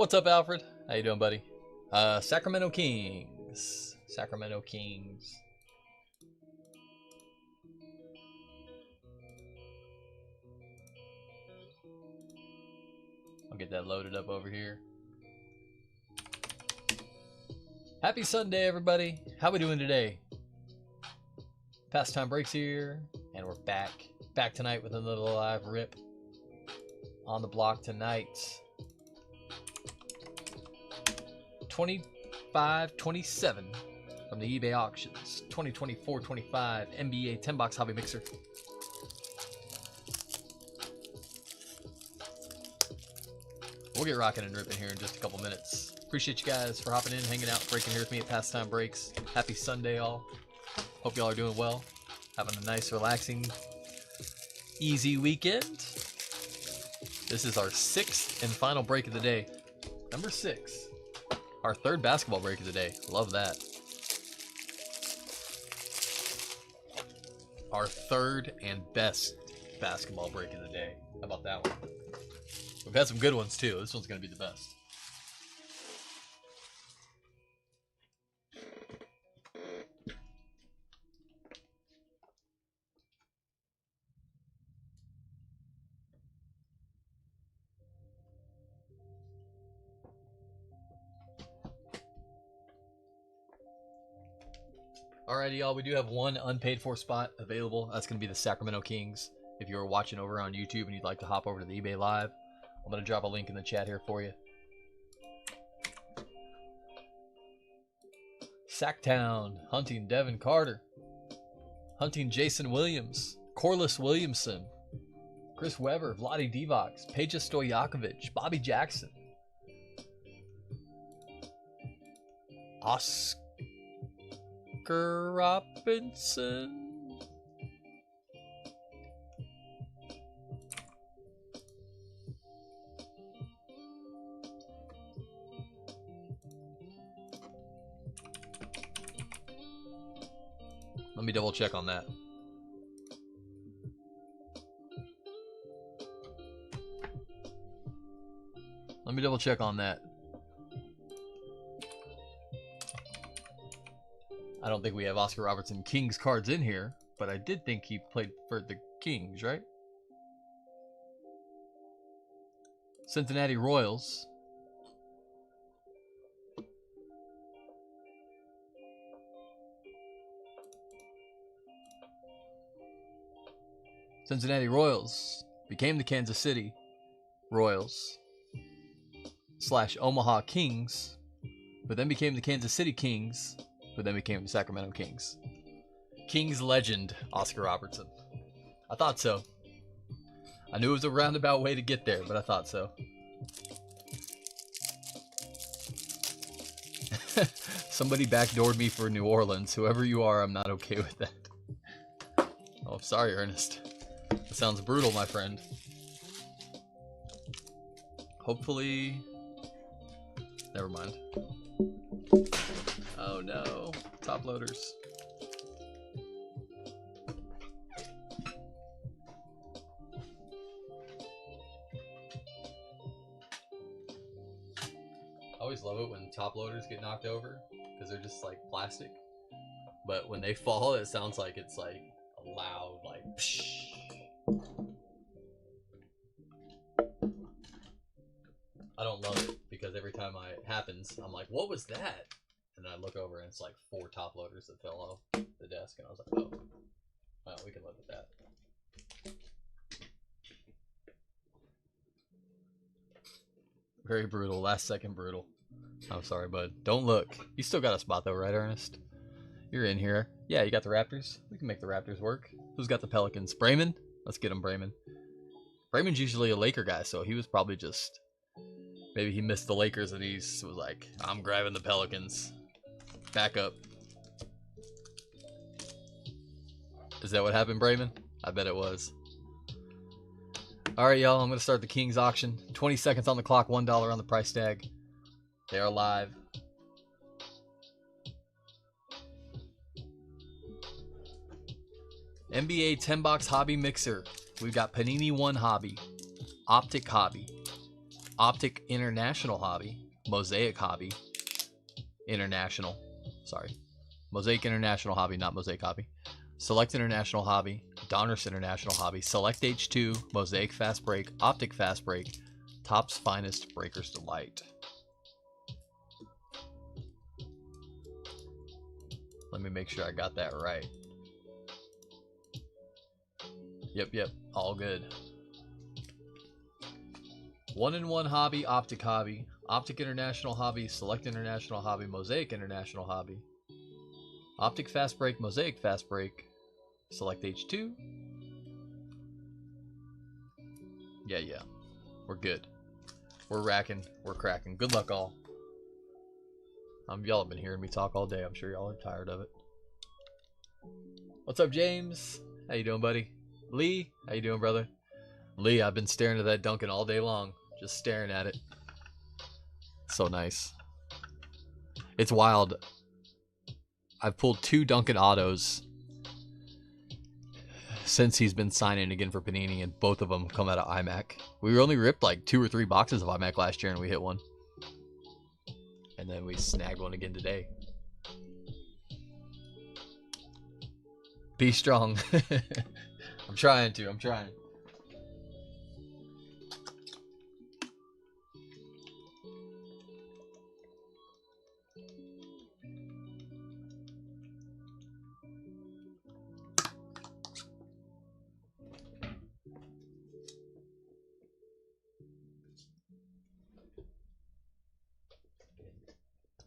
What's up, Alfred? How you doing, buddy? Sacramento Kings. Sacramento Kings. I'll get that loaded up over here. Happy Sunday, everybody. How we doing today? Pastime Breaks here, and we're back. Back tonight with another live rip on the block tonight. 25-27 from the eBay auctions. 2024-25 NBA 10-box hobby mixer. We'll get rocking and ripping here in just a couple minutes. Appreciate you guys for hopping in, hanging out, breaking here with me at Pastime Breaks. Happy Sunday, all. Hope y'all are doing well. Having a nice, relaxing, easy weekend. This is our 6th and final break of the day. Number 6. Our 3rd basketball break of the day. Love that. Our 3rd and best basketball break of the day. How about that one? We've had some good ones too. This one's going to be the best. Alrighty, y'all, we do have one unpaid for spot available. That's going to be the Sacramento Kings. If you're watching over on YouTube and you'd like to hop over to the eBay Live, I'm going to drop a link in the chat here for you. Sacktown, hunting Devin Carter. Hunting Jason Williams. Corliss Williamson. Chris Webber, Vlade Divac, Peja Stojakovic, Bobby Jackson. Oscar Robinson. Let me double check on that. Let me double check on that. I don't think we have Oscar Robertson Kings cards in here, but I did think he played for the Kings, right? Cincinnati Royals. Cincinnati Royals became the Kansas City Royals / Omaha Kings, but then became the Kansas City Kings, but then became the Sacramento Kings. Kings legend, Oscar Robertson. I thought so. I knew it was a roundabout way to get there, but I thought so. Somebody backdoored me for New Orleans. Whoever you are, I'm not okay with that. Oh, sorry, Ernest. That sounds brutal, my friend. Hopefully... Never mind. Oh no. Top loaders. I always love it when top loaders get knocked over because they're just like plastic. But when they fall, it sounds like it's like a loud, like psh. I don't love it because every time it happens, I'm like, what was that? And then I look over and it's like 4 top loaders that fell off the desk, and I was like, oh, well, we can live with that. Very brutal, last second brutal. I'm sorry, bud. Don't look. You still got a spot though, right, Ernest? You're in here. Yeah, you got the Raptors. We can make the Raptors work. Who's got the Pelicans? Brayman? Let's get him, Brayman. Brayman's usually a Laker guy, so he was probably just... Maybe he missed the Lakers and he was like, I'm grabbing the Pelicans. Back up. Is that what happened, Brayman? I bet it was. Alright, y'all. I'm going to start the Kings auction. 20 seconds on the clock. $1 on the price tag. They are live. NBA 10-box hobby mixer. We've got Panini 1 hobby. OPTIC hobby. OPTIC International Hobby, MOSAIC Hobby, International, sorry, MOSAIC International Hobby, not MOSAIC Hobby, Select International Hobby, Donruss International Hobby, Select H2, MOSAIC Fast Break, OPTIC Fast Break, Topps Finest Breaker's Delight. Let me make sure I got that right. Yep, all good. 1-in-1 Hobby, OPTIC Hobby, OPTIC International Hobby, Select International Hobby, MOSAIC International Hobby, OPTIC Fast Break, MOSAIC Fast Break, Select H2. Yeah. We're good. We're racking. We're cracking. Good luck, all. Y'all have been hearing me talk all day. I'm sure y'all are tired of it. What's up, James? How you doing, buddy? Lee, how you doing, brother? Lee, I've been staring at that Duncan all day long. Just staring at it. So nice. It's wild. I've pulled 2 Duncan autos since he's been signing again for Panini, and both of them come out of iMac. We only ripped like 2 or 3 boxes of iMac last year, and we hit one. And then we snagged one again today. Be strong. I'm trying.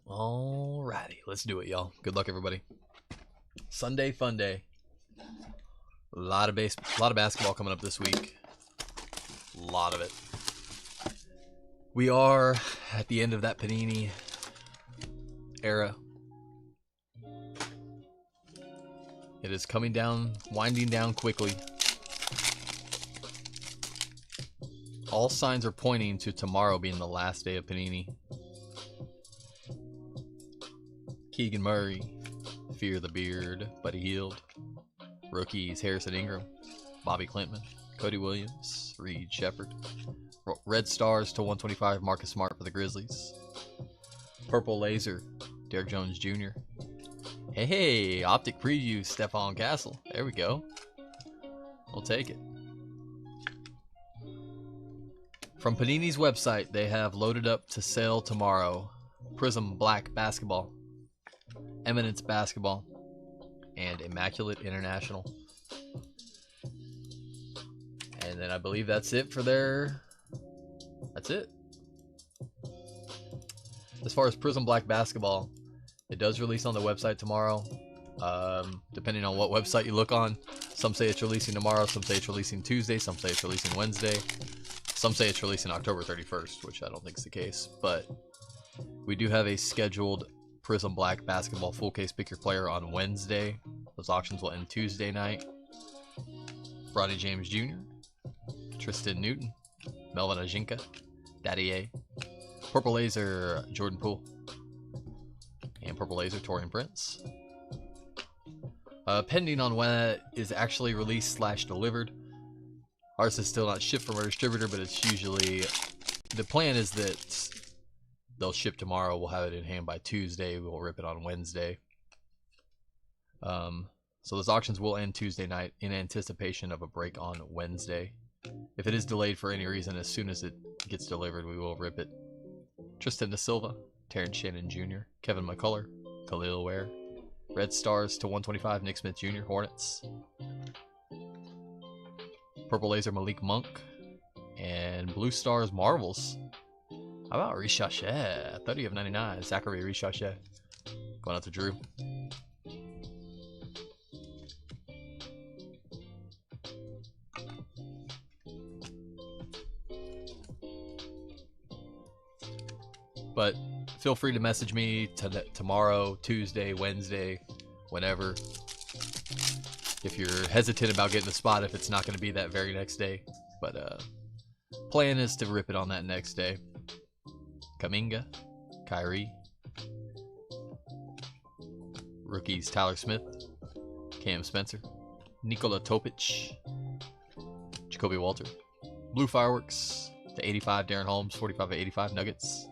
Alrighty, let's do it, y'all. Good luck, everybody. Sunday fun day. A lot of basketball coming up this week. A lot of it. We are at the end of that Panini era. It is coming down, winding down quickly. All signs are pointing to tomorrow being the last day of Panini. Keegan Murray, Fear the Beard, Buddy Hield. Rookies, Harrison Ingram, Bobby Clintman, Cody Williams, Reed Shepard. Red Stars to 125, Marcus Smart for the Grizzlies. Purple Laser, Derek Jones Jr. Hey, Optic Preview, Stephon Castle. There we go. We'll take it. From Panini's website, they have loaded up to sale tomorrow Prism Black Basketball, Eminence Basketball, and Immaculate International. And then I believe that's it for that's it. As far as Prism Black Basketball, it does release on the website tomorrow. Depending on what website you look on. Some say it's releasing tomorrow, some say it's releasing Tuesday, some say it's releasing Wednesday. Some say it's releasing October 31st, which I don't think is the case. But we do have a scheduled Prism Black Basketball full case pick your player on Wednesday. Those auctions will end Tuesday night. Bronny James Jr., Tristan Newton, Melvin Ajinka, Daddy A, Purple Laser Jordan Poole, and Purple Laser Torian Prince. Pending on when it is actually released / delivered. Ours is still not shipped from our distributor, but it's usually, the plan is that they'll ship tomorrow. We'll have it in hand by Tuesday. We'll rip it on Wednesday. So those auctions will end Tuesday night in anticipation of a break on Wednesday. If it is delayed for any reason, as soon as it gets delivered, we will rip it. Tristan Da Silva, Terrence Shannon Jr., Kevin McCullough, Khalil Ware, Red Stars to 125, Nick Smith Jr., Hornets, Purple Laser Malik Monk, and Blue Stars Marvels. How about Rishachet? 30 of 99. Zachary Rishachet. Going out to Drew. But feel free to message me tomorrow, Tuesday, Wednesday, whenever. If you're hesitant about getting the spot, if it's not going to be that very next day. But plan is to rip it on that next day. Kuminga, Kyrie, rookies Tyler Smith, Cam Spencer, Nikola Topic, Jacoby Walter, Blue Fireworks, to 85, Darren Holmes. 45 to 85, Nuggets.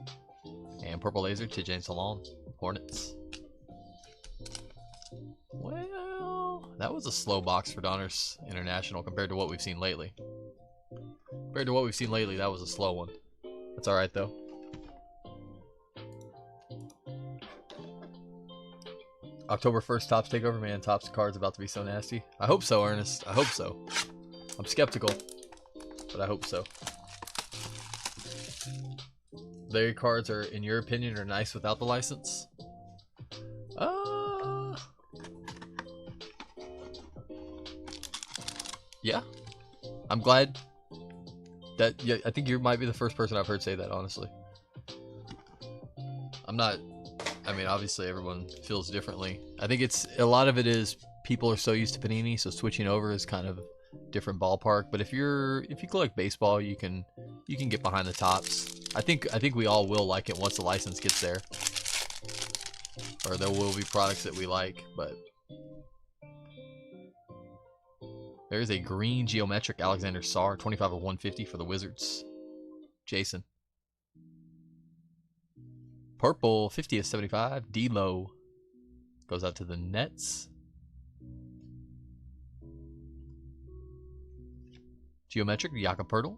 And purple laser to James Salon, Hornets. Well, that was a slow box for Donruss International compared to what we've seen lately. Compared to what we've seen lately, that was a slow one. That's alright, though. October 1st, Topps Takeover. Man, Topps card's about to be so nasty. I hope so, Ernest. I hope so. I'm skeptical, but I hope so. Their cards are, in your opinion, are nice without the license? Yeah. I'm glad that, yeah, I think you might be the first person I've heard say that, honestly. I'm not, I mean, obviously everyone feels differently. I think it's, a lot of it is people are so used to Panini, so switching over is kind of different ballpark. But if you collect baseball, you can get behind the Topps. I think we all will like it once the license gets there. Or there will be products that we like, but there's a green geometric Alexander Sarr, 25 of 150 for the Wizards. Jason. Purple, 50 of 75. D-Lo goes out to the Nets. Geometric, Jakob Poeltl.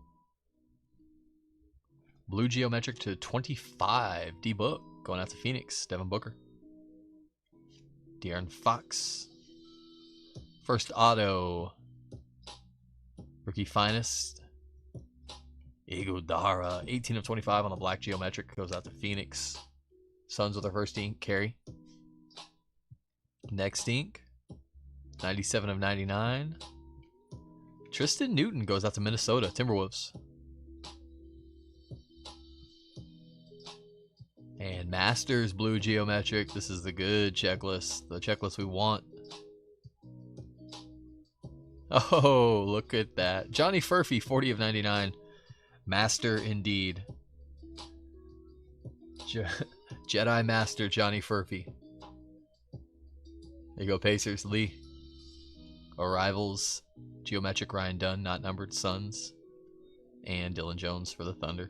Blue geometric to 25. D-Book going out to Phoenix. Devin Booker. De'Aaron Fox. First auto. Rookie finest. Iguodala. 18 of 25 on the black geometric goes out to Phoenix. Suns with their first ink. Carey. Next ink. 97 of 99. Tristan Newton goes out to Minnesota Timberwolves. And Masters blue geometric. This is the good checklist. The checklist we want. Oh, look at that. Johnny Furphy, 40 of 99. Master indeed. Jedi Master Johnny Furphy. There you go, Pacers. Lee. Arrivals. Geometric Ryan Dunn, not numbered. Suns. And Dylan Jones for the Thunder.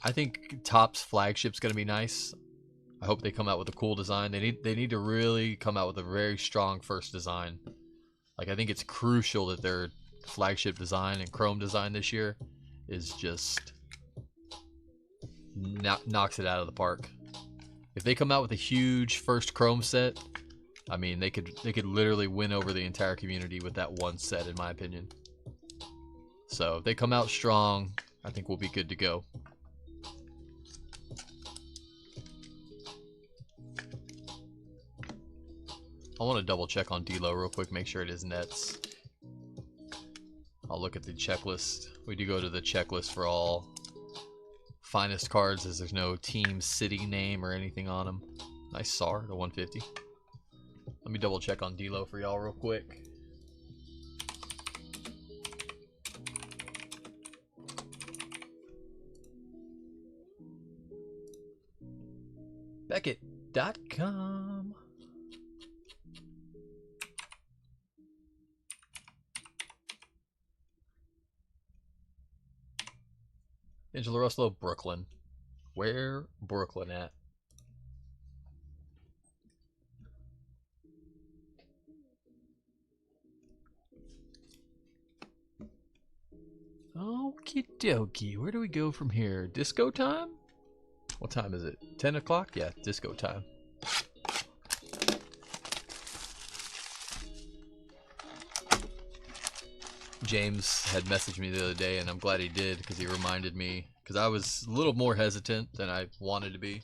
I think Topps flagship's going to be nice. I hope they come out with a cool design. They need to really come out with a very strong first design. Like, I think it's crucial that their flagship design and chrome design this year is just knocks it out of the park. If they come out with a huge first chrome set, I mean, they could literally win over the entire community with that one set, in my opinion. So if they come out strong, I think we'll be good to go. I want to double check on D-Lo real quick, make sure it is Nets. I'll look at the checklist. We do go to the checklist for all finest cards, as there's no team city name or anything on them. Nice Sarr, the 150. Let me double check on D-Lo for y'all real quick. Beckett.com. Angelo Russell, Brooklyn. Where Brooklyn at? Okie dokie. Where do we go from here? Disco time? What time is it? 10 o'clock? Yeah, disco time. James had messaged me the other day, and I'm glad he did, because he reminded me, because I was a little more hesitant than I wanted to be,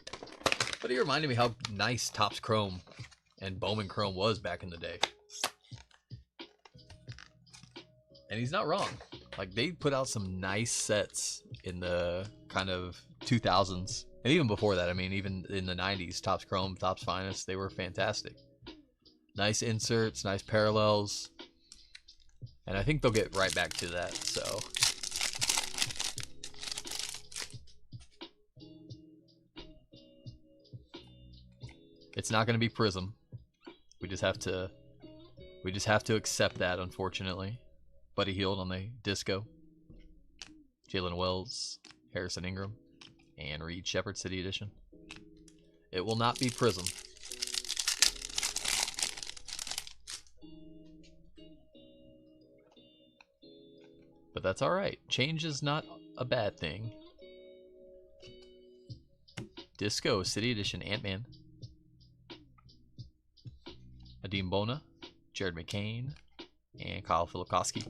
but he reminded me how nice Topps Chrome and Bowman Chrome was back in the day. And he's not wrong. Like, they put out some nice sets in the kind of 2000s, and even before that. I mean, even in the 90s, Topps Chrome, Topps Finest, they were fantastic. Nice inserts, nice parallels. And I think they'll get right back to that, so. It's not going to be Prism. We just have to We just have to accept that, unfortunately. Buddy Hield on the Disco. Jalen Wells, Harrison Ingram, and Reed Shepherd City Edition. It will not be Prism. But that's alright. Change is not a bad thing. Disco City Edition Ant-Man. Adim Bona, Jared McCain, and Kyle Filipkowski.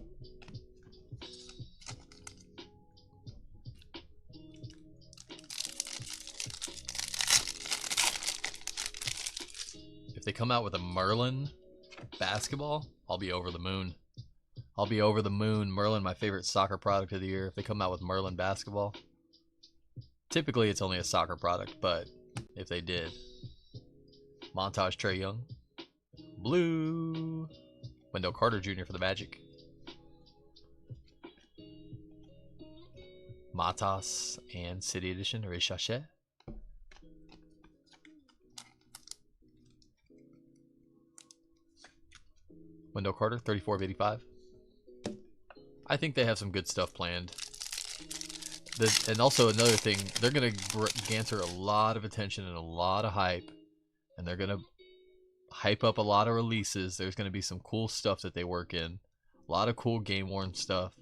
If they come out with a Merlin basketball, I'll be over the moon. I'll be over the moon. Merlin, my favorite soccer product of the year. If they come out with Merlin basketball. Typically, it's only a soccer product, but if they did. Montage Trae Young. Blue. Wendell Carter Jr. for the Magic. Matas and City Edition, Ricochet. Wendell Carter, 34 of 85. I think they have some good stuff planned. And also another thing, they're going to garner a lot of attention and a lot of hype. And they're going to hype up a lot of releases. There's going to be some cool stuff that they work in. A lot of cool game-worn stuff.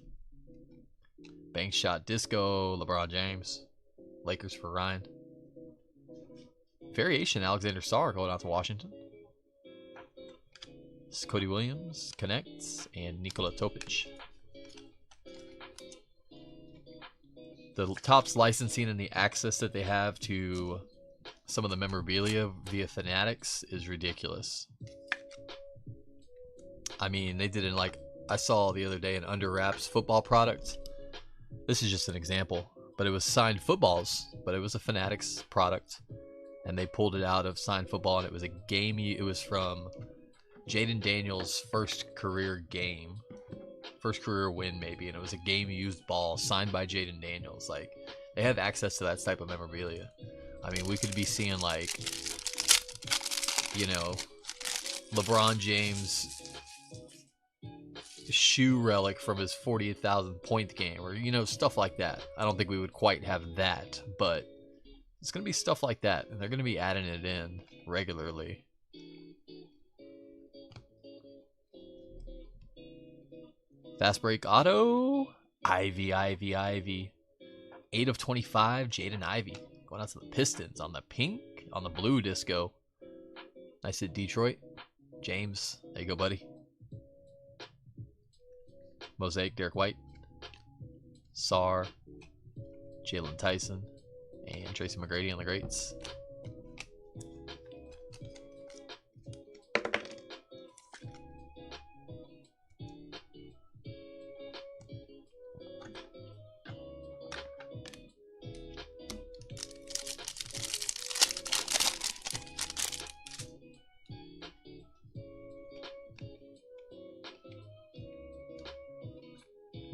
Bank Shot Disco, LeBron James. Lakers for Ryan. Variation, Alexander Sarr going out to Washington. Cody Williams, Connects, and Nikola Topic. The Topps licensing and the access that they have to some of the memorabilia via Fanatics is ridiculous. I mean, they did it like, I saw the other day an Under Wraps football product. This is just an example, but it was signed footballs, but it was a Fanatics product. And they pulled it out of signed football, and it was a game, it was from Jaden Daniels' first career game. First career win, maybe, and it was a game-used ball signed by Jaden Daniels. Like, they have access to that type of memorabilia. I mean, we could be seeing, like, you know, LeBron James' shoe relic from his 48,000 point game, or, you know, stuff like that. I don't think we would quite have that, but it's going to be stuff like that, and they're going to be adding it in regularly. Fast break auto. Ivy. 8 of 25, Jaden Ivey. Going out to the Pistons on the pink, on the blue Disco. Nice hit, Detroit. James, there you go, buddy. Mosaic, Derek White. Sarr. Jalen Tyson. And Tracy McGrady on the greats.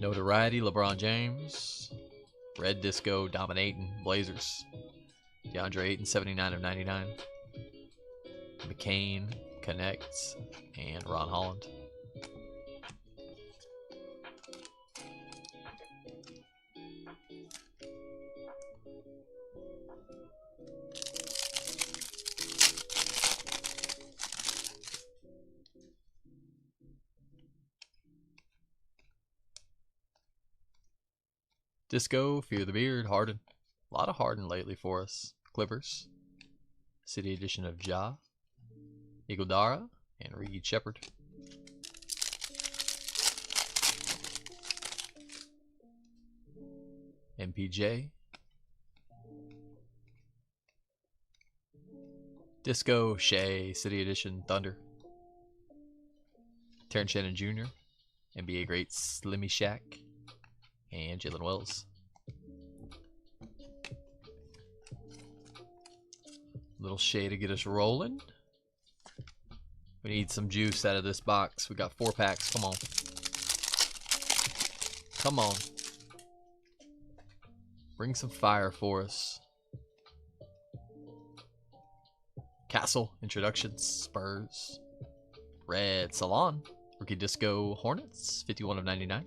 Notoriety, LeBron James. Red Disco, dominating Blazers. DeAndre Ayton, 79 of 99. McCain, Connects, and Ron Holland. Disco, Fear the Beard, Harden. A lot of Harden lately for us. Clippers. City Edition of Ja. Iguodara, and Reed Shepherd. MPJ. Disco, Shea, City Edition, Thunder. Terrence Shannon Jr. NBA great Slimmy Shaq. And Jalen Wells. Little Shea to get us rolling. We need some juice out of this box. We got 4 packs. Come on. Come on. Bring some fire for us. Castle, introductions, Spurs. Red Salon. Rookie Disco Hornets, 51 of 99.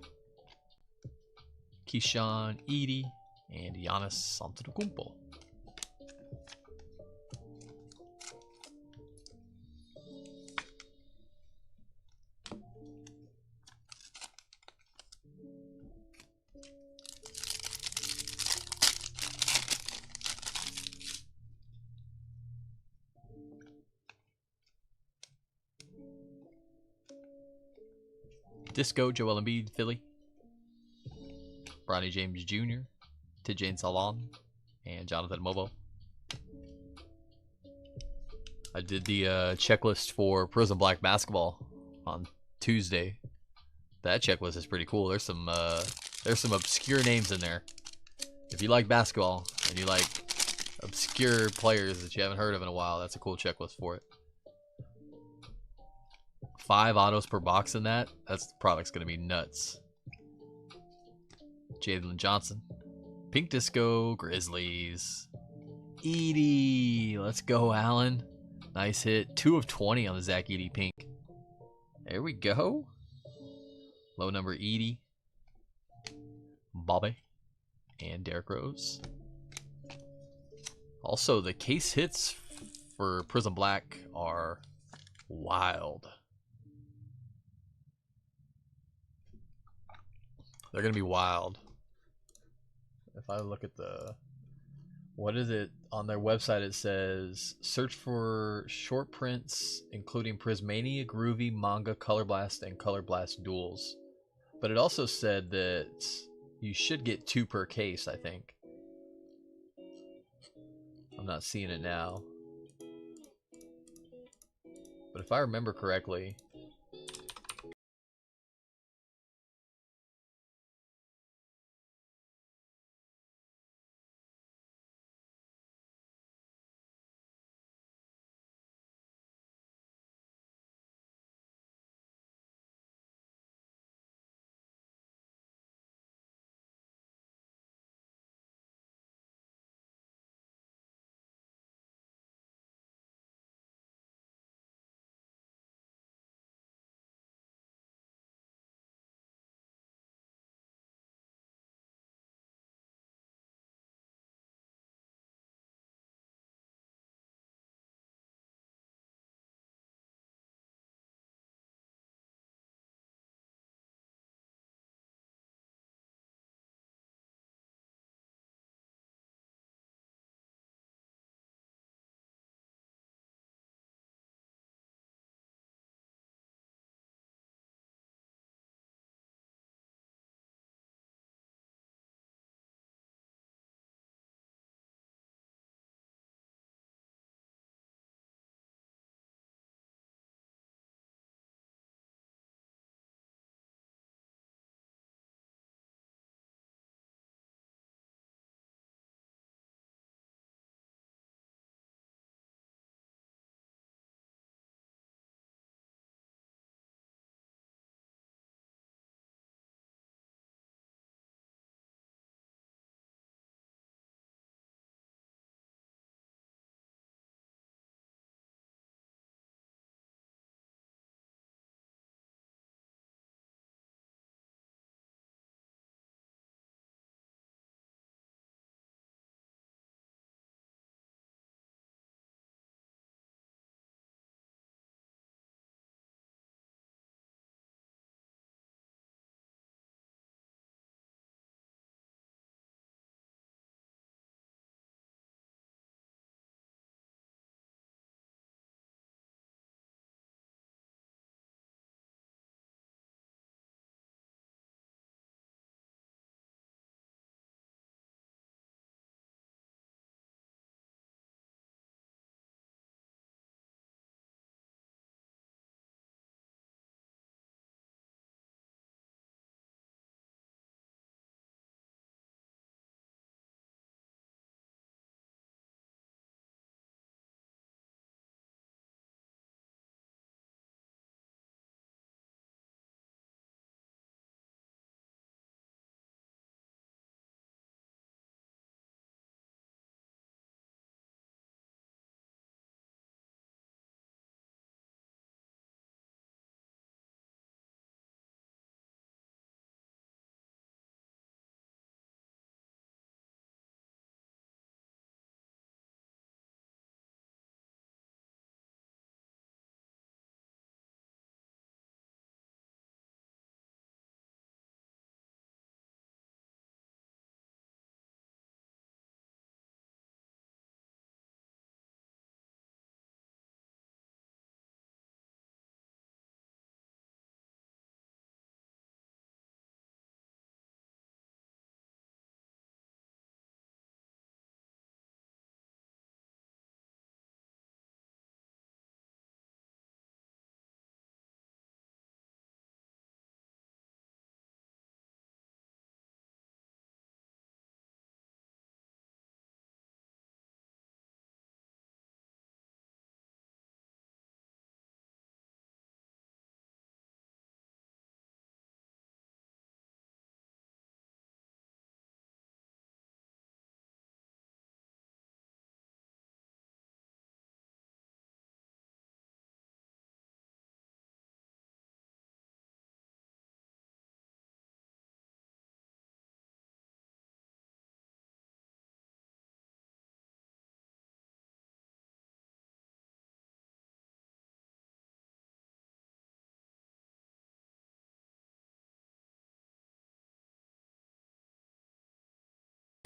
Keyshawn Edie and Giannis Antetokounmpo. Disco Joel Embiid, Philly. Bronny James Jr., Tidjane Salon, and Jonathan Mobo. I did the checklist for Prism Black Basketball on Tuesday. That checklist is pretty cool. There's some obscure names in there. If you like basketball and you like obscure players that you haven't heard of in a while, that's a cool checklist for it. 5 autos per box in that. The product's gonna be nuts. Jalen Johnson. Pink Disco, Grizzlies. Edie. Let's go, Allen. Nice hit. 2 of 20 on the Zach Edie Pink. There we go. Low number Edie. Bobby. And Derrick Rose. Also, the case hits for Prism Black are wild. They're going to be wild. If I look at the... What is it? On their website it says, search for short prints including Prismania, Groovy, Manga, Color Blast, and Color Blast duels. But it also said that you should get 2 per case, I think. I'm not seeing it now. But if I remember correctly,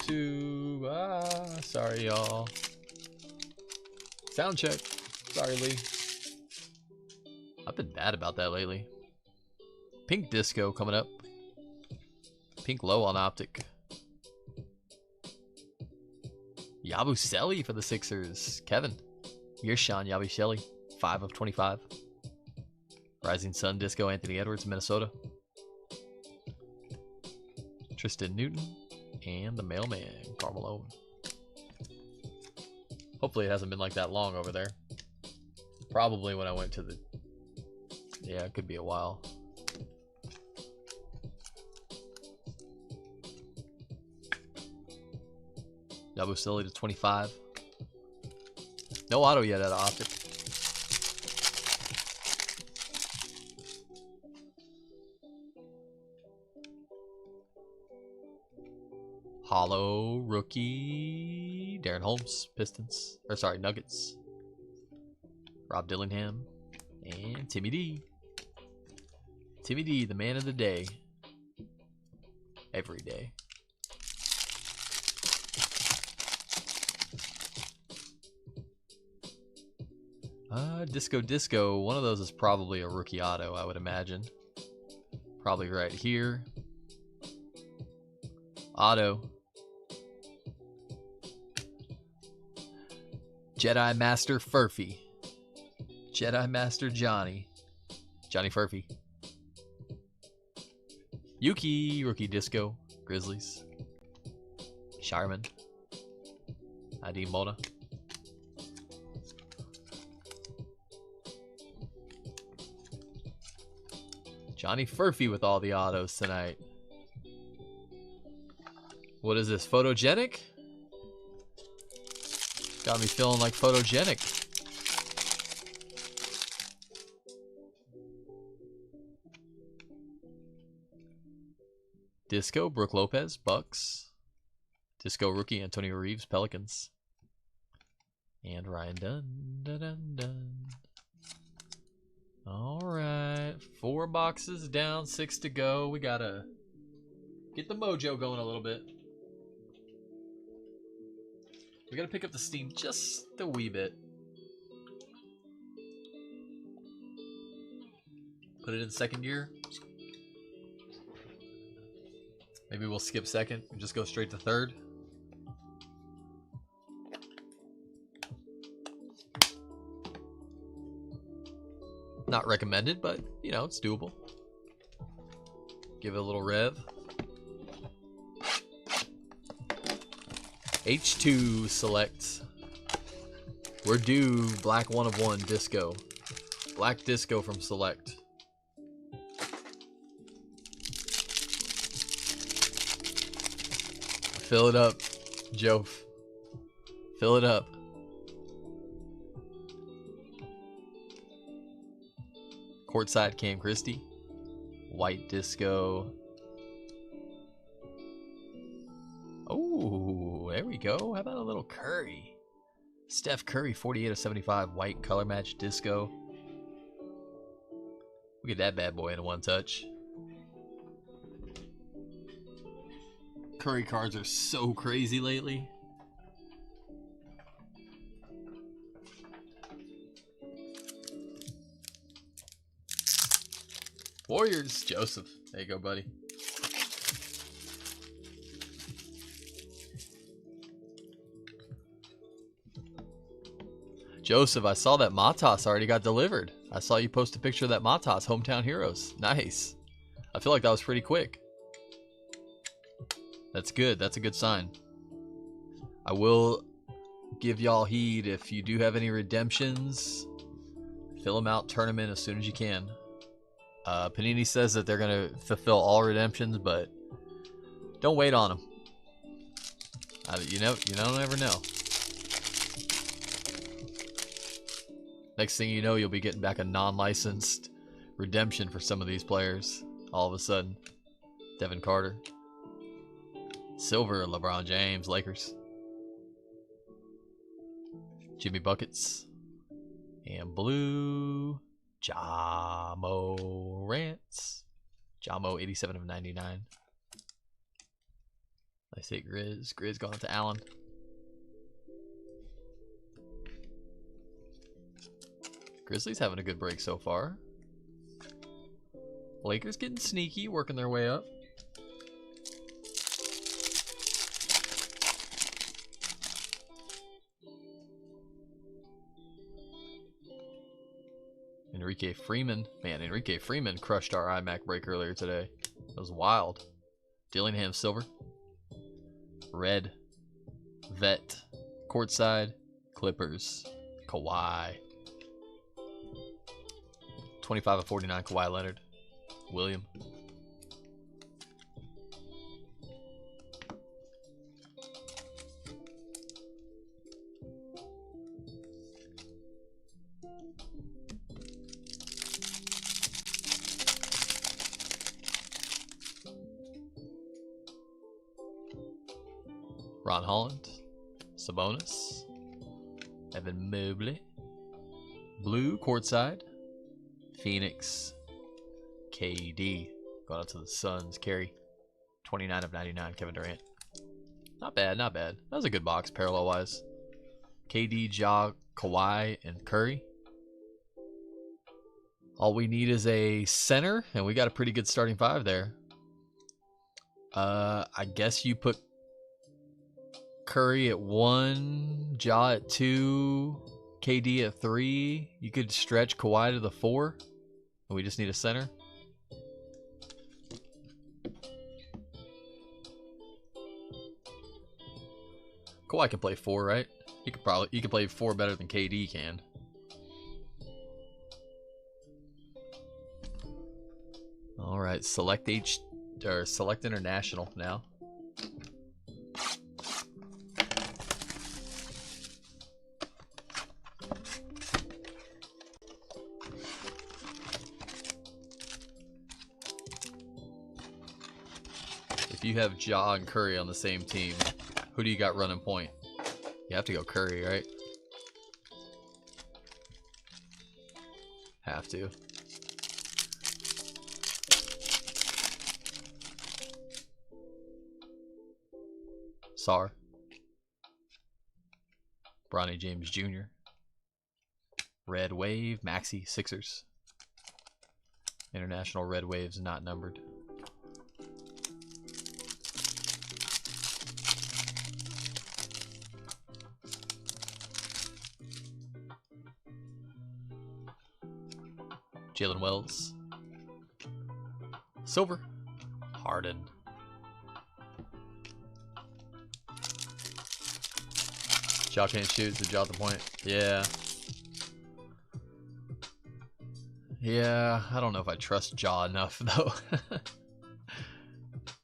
YouTube. Ah, sorry, y'all. Sound check. Sorry, Lee. I've been bad about that lately. Pink Disco coming up. Pink low on Optic. Yabusele for the Sixers. Kevin. Yershawn Yabusele. 5 of 25. Rising Sun Disco. Anthony Edwards, Minnesota. Tristan Newton. And the mailman, Carmelo. Hopefully it hasn't been like that long over there. Probably when I went to the... Yeah, it could be a while. Yabusele to 25. No auto yet at Optic. Hollow rookie Darren Holmes, Pistons. Or sorry, Nuggets. Rob Dillingham. And Timmy D. Timmy D, the man of the day. Every day. Disco Disco. One of those is probably a rookie auto, I would imagine. Probably right here. Auto. Jedi Master Furphy. Jedi Master Johnny. Johnny Furphy. Yuki, rookie Disco. Grizzlies. Shireman. ID Mona. Johnny Furphy with all the autos tonight. What is this? Photogenic? Got me feeling like photogenic. Disco, Brooke Lopez, Bucks. Disco rookie, Antonio Reeves, Pelicans. And Ryan Dunn. Dun, dun, dun. Alright. 4 boxes down, 6 to go. We gotta get the mojo going a little bit. We gotta pick up the steam just a wee bit. Put it in second gear. Maybe we'll skip second and just go straight to third. Not recommended, but, you know, it's doable. Give it a little rev. H2 select. We're due black 1 of 1 disco. Black disco from select. Fill it up, Joe. Fill it up. Courtside Cam Christie. White disco. Oh, there we go. How about a little Curry? Steph Curry, 48 of 75. White color match disco. We get that bad boy in a one touch. Curry cards are so crazy lately. Warriors, Joseph. There you go, buddy. Joseph, I saw that Matas already got delivered. I saw you post a picture of that Matas, Hometown Heroes. Nice. I feel like that was pretty quick. That's good. That's a good sign. I will give y'all heed if you do have any redemptions. Fill them out, turn them in as soon as you can. Panini says that they're going to fulfill all redemptions, but don't wait on them. You don't ever know. Next thing you know, you'll be getting back a non-licensed redemption for some of these players. All of a sudden. Devin Carter. Silver, LeBron James, Lakers. Jimmy Buckets. And blue, Ja Morant. Ja Mo, 87 of 99. Nice hit, Grizz. Grizz going to Allen. Grizzlies having a good break so far. Lakers getting sneaky, working their way up. Enrique Freeman. Man, Enrique Freeman crushed our iMac break earlier today. That was wild. Dillingham silver. Red. Vet. Courtside. Clippers. Kawhi. 25 of 49 Kawhi Leonard. William. Ron Holland, Sabonis, Evan Mobley, Blue courtside, Phoenix, KD, going out to the Suns, Carey, 29 of 99, Kevin Durant. Not bad, not bad. That was a good box, parallel-wise. KD, Ja, Kawhi, and Curry. All we need is a center, and we got a pretty good starting five there. I guess you put Curry at 1, Ja at 2, KD at 3. You could stretch Kawhi to the 4. And we just need a center. Kawhi can play 4, right? He could play 4 better than KD can. All right, select international now. If you have Ja and Curry on the same team, who do you got running point? You have to go Curry, right? Have to. Sar. Bronny James Jr. Red Wave, Maxey, Sixers. International Red Waves not numbered. Jalen Wells. Silver. Harden. Ja can't shoot, so Ja at the point. Yeah. Yeah, I don't know if I trust Ja enough, though.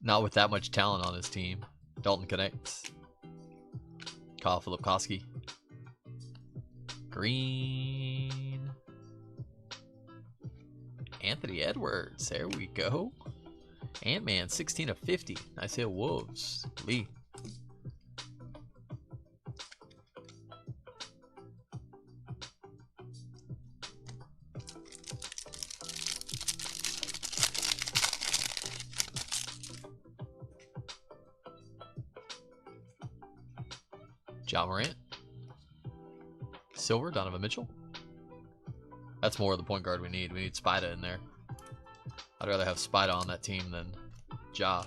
Not with that much talent on his team. Dalton connects. Kyle Filipkowski. Green. Anthony Edwards. There we go. Ant-Man, 16 of 50. Nice hit, Wolves. Lee. Ja Morant. Silver, Donovan Mitchell. That's more of the point guard we need. We need Spida in there. I'd rather have Spida on that team than Ja.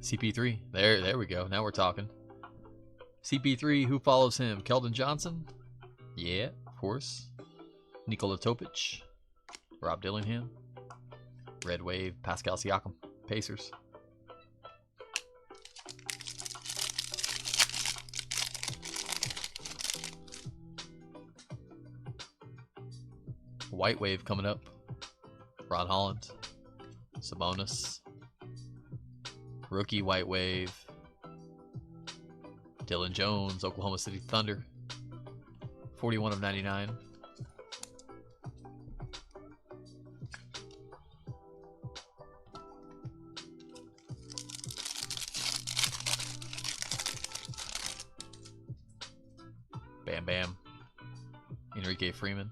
CP3. There we go. Now we're talking. CP3, who follows him? Keldon Johnson? Yeah, of course. Nikola Topic. Rob Dillingham. Red Wave, Pascal Siakam. Pacers. White Wave coming up. Ron Holland. Sabonis. Rookie White Wave. Dylan Jones, Oklahoma City Thunder. 41 of 99. Bam Bam. Enrique Freeman.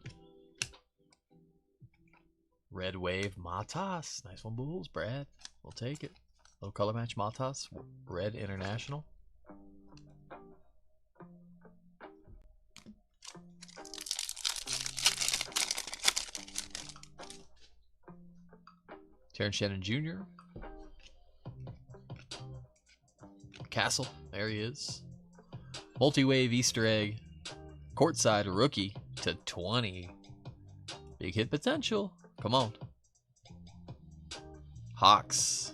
Red Wave Matas. Nice one, Bulls, Brad. We'll take it. Little color match Matas. Red International. Terrence Shannon Jr. Castle. There he is. Multi-Wave Easter Egg. Courtside rookie to 20. Big hit potential. Come on. Hawks.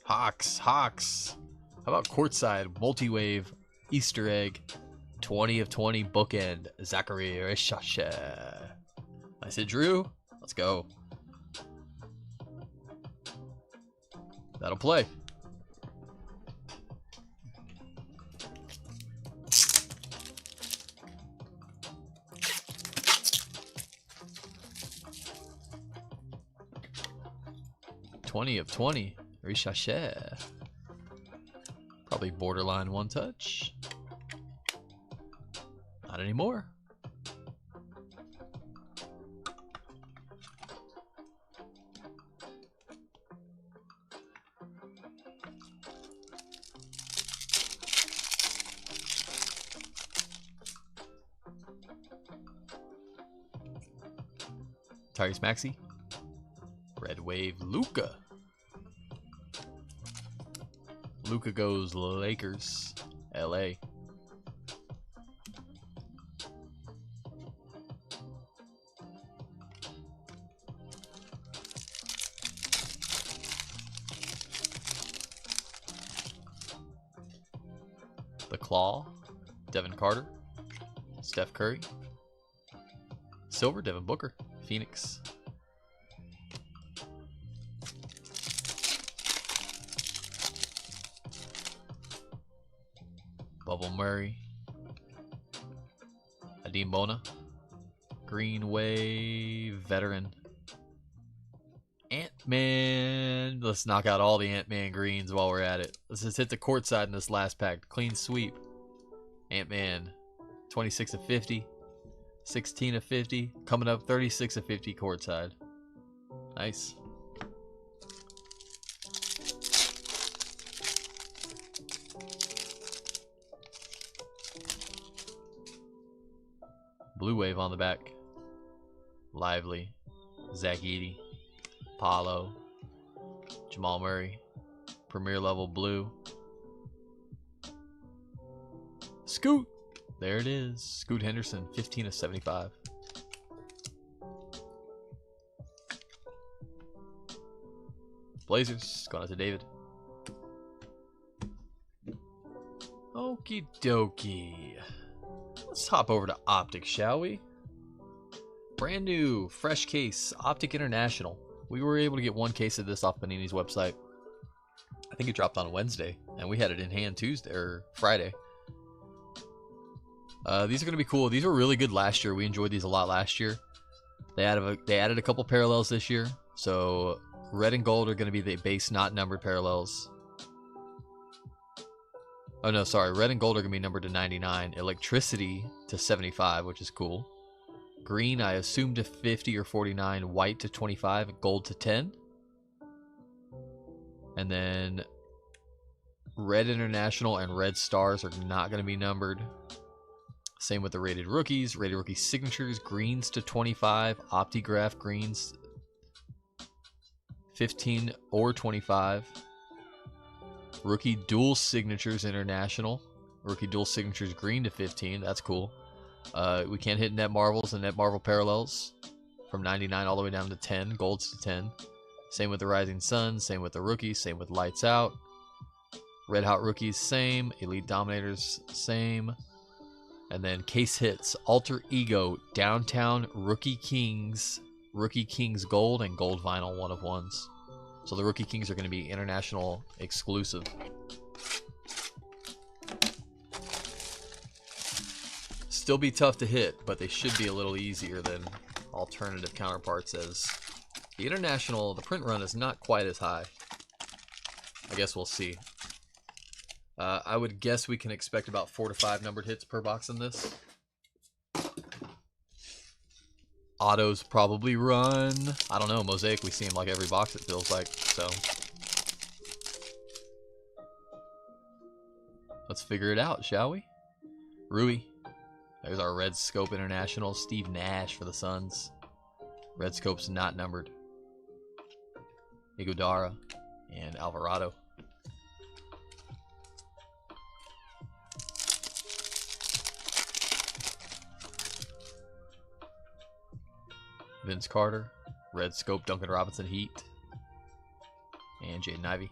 Hawks. Hawks. How about courtside multi-wave Easter egg 20 of 20 bookend Zachary Rishashe. Nice hit, Drew. Let's go. That'll play. $20 of 20. Rishashe. Probably borderline one touch. Not anymore. Tyrese Maxey. Red Wave Luka. Luka goes Lakers. LA. The Claw. Devin Carter. Steph Curry. Silver. Devin Booker. Phoenix. Bubble Murray. Adim Bona. Green Wave Veteran. Ant-Man. Let's knock out all the Ant-Man greens while we're at it. Let's just hit the court side in this last pack. Clean sweep. Ant-Man. 26 of 50. 16 of 50. Coming up 36 of 50 court side. Nice. Blue Wave on the back. Lively. Zach Edey. Paulo. Jamal Murray. Premier level blue. Scoot. There it is. Scoot Henderson. 15 of 75. Blazers. Going out to David. Okie dokie. Let's hop over to OPTIC, shall we? Brand new, fresh case, OPTIC International. We were able to get one case of this off Panini's website. I think it dropped on Wednesday, and we had it in hand Tuesday or Friday. These are going to be cool. These were really good last year. We enjoyed these a lot last year. They added a couple parallels this year. So red and gold are going to be the base not numbered parallels. Oh no, sorry. Red and gold are going to be numbered to 99. Electricity to 75, which is cool. Green, I assume to 50 or 49. White to 25. Gold to 10. And then red international and red stars are not going to be numbered. Same with the rated rookies. Rated rookie signatures. Greens to 25. Optigraph greens 15 or 25. Rookie dual signatures international. Rookie dual signatures green to 15. That's cool. We can't hit net marvels and net marvel parallels from 99 all the way down to 10. Golds to 10. Same with the rising sun. Same with the rookies. Same with lights out. Red hot rookies same. Elite dominators same. And then case hits. Alter ego. Downtown rookie kings. Rookie kings gold and gold vinyl 1 of 1s. So the Rookie Kings are going to be international exclusive. Still be tough to hit, but they should be a little easier than alternative counterparts, as the international, the print run is not quite as high. I guess we'll see. I would guess we can expect about 4 to 5 numbered hits per box in this. Autos probably run. I don't know. Mosaic, we see him like every box, it feels like. So let's figure it out, shall we? Rui. There's our Red Scope International. Steve Nash for the Suns. Red Scope's not numbered. Iguodala and Alvarado. Vince Carter, Red Scope, Duncan Robinson, Heat, and Jaden Ivey.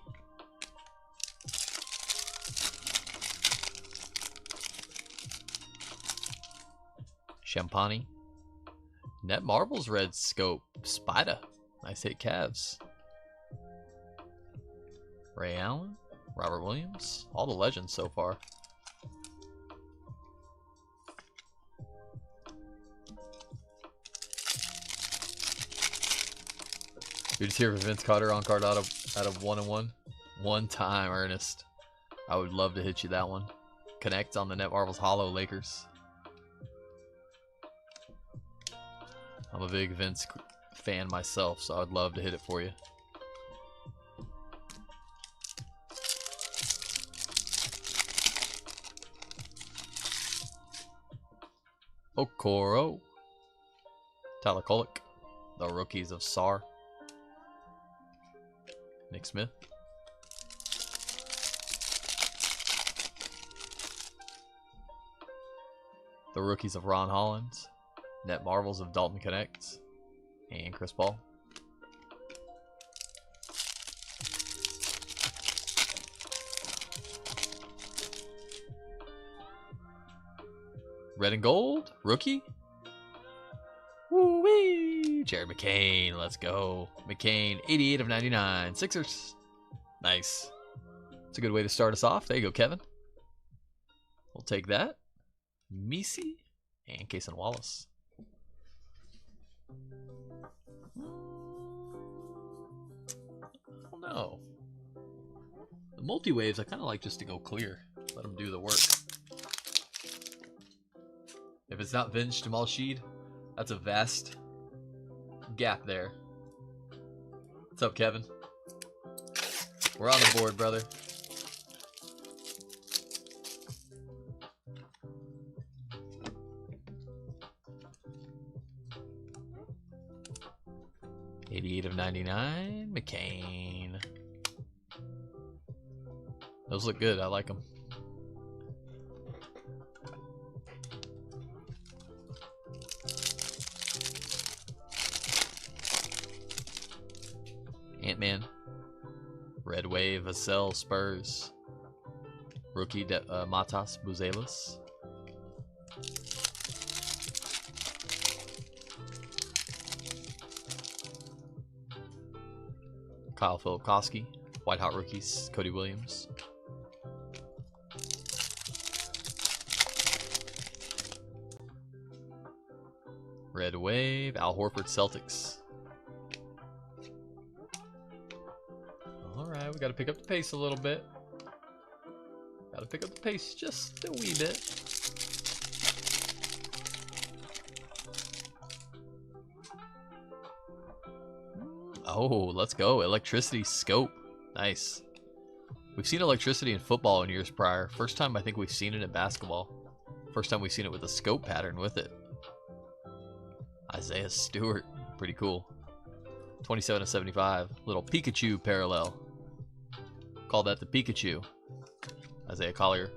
Champagny, Net Marbles, Red Scope, Spida, nice hit, Cavs. Ray Allen, Robert Williams, all the legends so far. You're just here for Vince Carter on card out of 1-1. One time, Ernest. I would love to hit you that one. Connect on the Net Marbles Hollow Lakers. I'm a big Vince fan myself, so I'd love to hit it for you. Okoro. Tyler Kolek. The rookies of SAR. Nick Smith. The rookies of Ron Holland. Net Marvels of Dalton Connect. And Chris Paul. Red and gold. Rookie. Woo-wee! Jared McCain, let's go. McCain, 88 of 99. Sixers. Nice. It's a good way to start us off. There you go, Kevin. We'll take that. Misi and Cason Wallace. I don't know. The multi-waves, I kind of like just to go clear. Let them do the work. If it's not Vince Jamal Sheed, that's a vast gap there. What's up, Kevin? We're on the board, brother. $88 of 99. McCain. Those look good. I like them. Ant-Man. Red Wave, Vassell, Spurs. Rookie, Matas Buzelis. Kyle Filipkowski. White Hot Rookies, Cody Williams. Red Wave, Al Horford, Celtics. Alright, we gotta pick up the pace a little bit. Gotta pick up the pace just a wee bit. Oh, let's go. Electricity Scope. Nice. We've seen electricity in football in years prior. First time I think we've seen it in basketball. First time we've seen it with a scope pattern with it. Isaiah Stewart. Pretty cool. 27 of 75. Little Pikachu parallel. Call that the Pikachu. Isaiah Collier.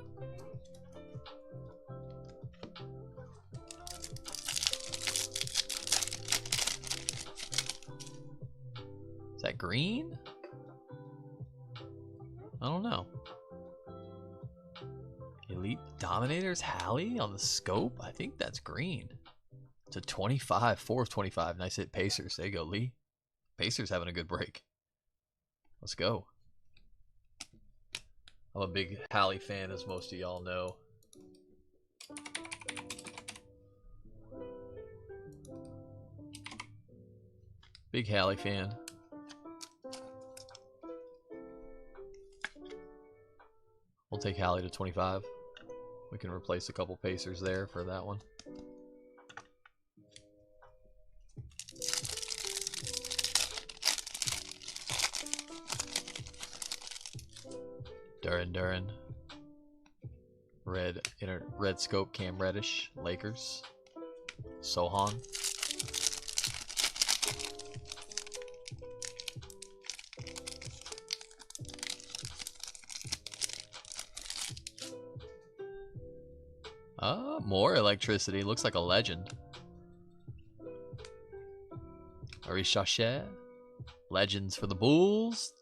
Is that green? I don't know. Elite Dominators, Hallie on the scope? I think that's green. It's a 25, 4 of 25. Nice hit, Pacers. There you go, Lee. Pacers having a good break. Let's go. I'm a big Hallie fan, as most of y'all know. Big Hallie fan. We'll take Hallie to 25. We can replace a couple Pacers there for that one. Duran. Red scope, Cam Reddish, Lakers. Sohan. More electricity. Looks like a legend. Arishashe. Legends for the Bulls.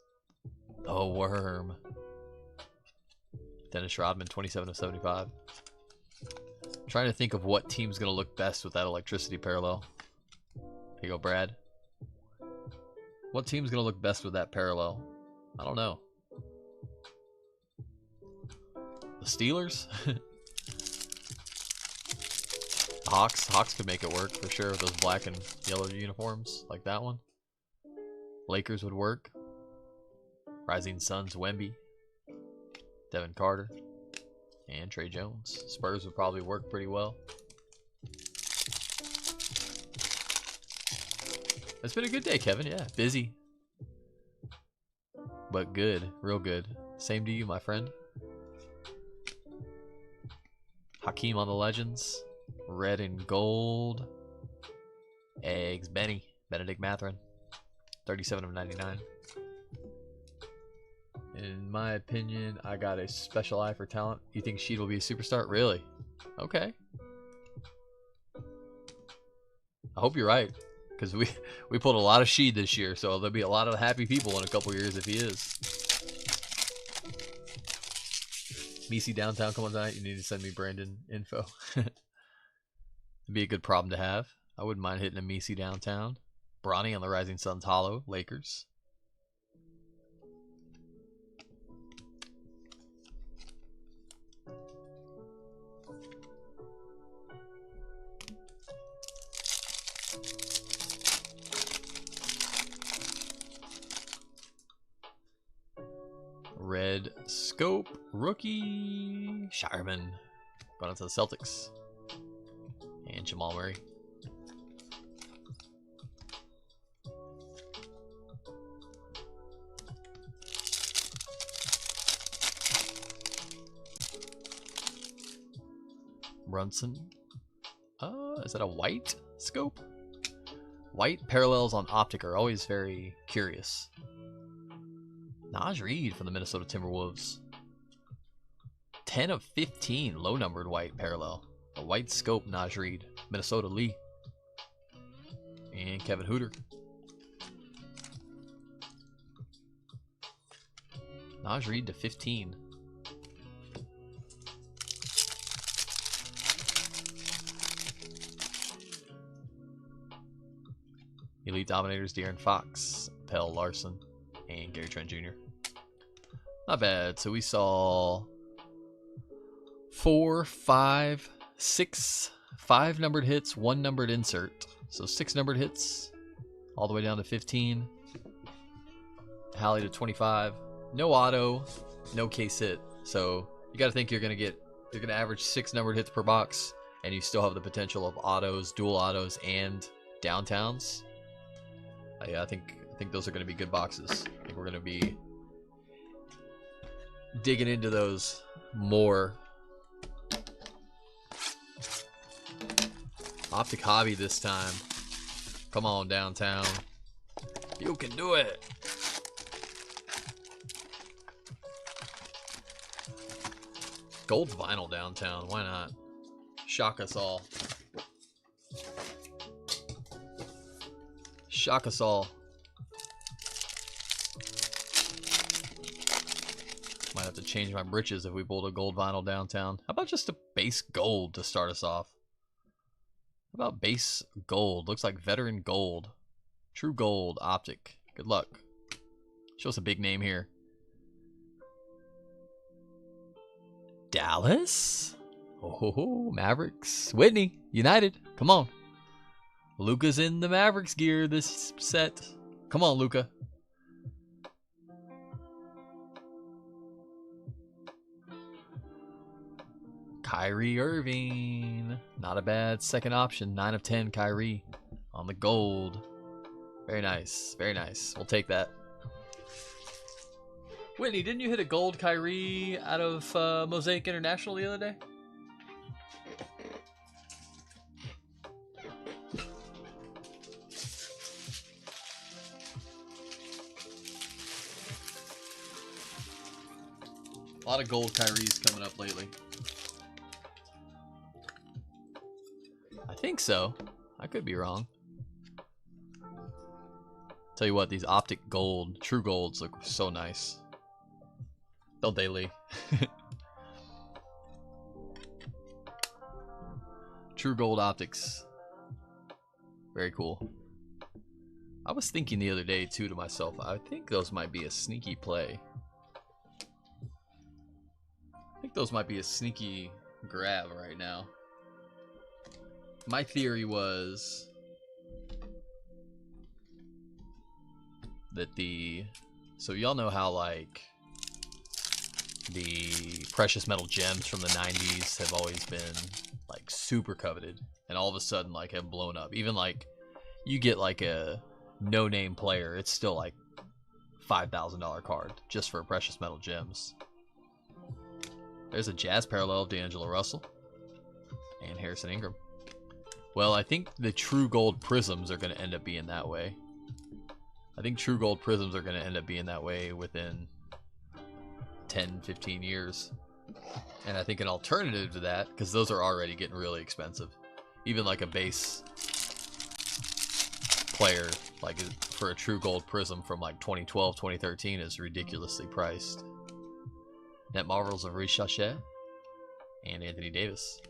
The Worm. Dennis Rodman, 27 of 75. Trying to think of what team's going to look best with that electricity parallel. Here you go, Brad. What team's going to look best with that parallel? I don't know. The Steelers? Hawks could make it work for sure with those black and yellow uniforms like that one. Lakers would work. Rising Suns, Wemby, Devin Carter, and Trey Jones. Spurs would probably work pretty well. It's been a good day, Kevin. Yeah, busy, but good, real good. Same to you, my friend. Hakeem on the Legends. Red and gold. Eggs. Benedict Mathurin. 37 of 99. In my opinion, I got a special eye for talent. You think Sheed will be a superstar? Really? Okay. I hope you're right. Because we pulled a lot of Sheed this year. So there'll be a lot of happy people in a couple years if he is. Misi downtown, come on tonight. You need to send me Brandon info. It'd be a good problem to have. I wouldn't mind hitting a Misi downtown. Bronny on the Rising Suns Hollow, Lakers. Red scope, rookie, Shireman. Going on to the Celtics. And Jamal Murray. Brunson. Is that a white scope? White parallels on OPTIC are always very curious. Naj Reed from the Minnesota Timberwolves. 10 of 15 low numbered white parallel. A white scope, Naj Reed. Minnesota Lee. And Kevin Hooter. Naj Reed to 15. Elite Dominators, De'Aaron Fox, Pell Larson, and Gary Trent Jr. Not bad. So we saw 4, 5, 6, 5 numbered hits, 1 numbered insert. So 6 numbered hits, all the way down to 15. Hallie to 25. No auto, no case hit. So you got to think you're going to average 6 numbered hits per box, and you still have the potential of autos, dual autos, and downtowns. Yeah, I think those are going to be good boxes. I think we're going to be digging into those more. Optic Hobby this time. Come on, downtown. You can do it. Gold vinyl downtown. Why not? Shock us all. Shock us all. Might have to change my britches if we pulled a gold vinyl downtown. How about just a base gold to start us off? How about base gold? Looks like veteran gold. True gold, optic. Good luck. Show us a big name here. Dallas? Oh, Mavericks. Whitney, United. Come on. Luka's in the Mavericks gear this set. Come on, Luka. Kyrie Irving. Not a bad second option. 9 of 10, Kyrie on the gold. Very nice. Very nice. We'll take that. Whitney, didn't you hit a gold Kyrie out of MOSAIC International the other day? A lot of gold Kyries coming up lately. I think so. I could be wrong. Tell you what, these OPTIC gold, true golds look so nice. They'll daily. True gold optics. Very cool. I was thinking the other day too to myself, I think those might be a sneaky play. I think those might be a sneaky grab right now. My theory was that so y'all know how like the precious metal gems from the 90s have always been like super coveted and all of a sudden like have blown up. Even like you get like a no-name player, it's still like $5,000 card just for precious metal gems. There's a Jazz parallel of D'Angelo Russell and Harrison Ingram. Well, I think the true gold prisms are going to end up being that way. I think true gold prisms are going to end up being that way within 10, 15 years. And I think an alternative to that, because those are already getting really expensive. Even like a base player, like for a true gold prism from like 2012, 2013 is ridiculously priced. Net Marvels of Reece Chachet and Anthony Davis.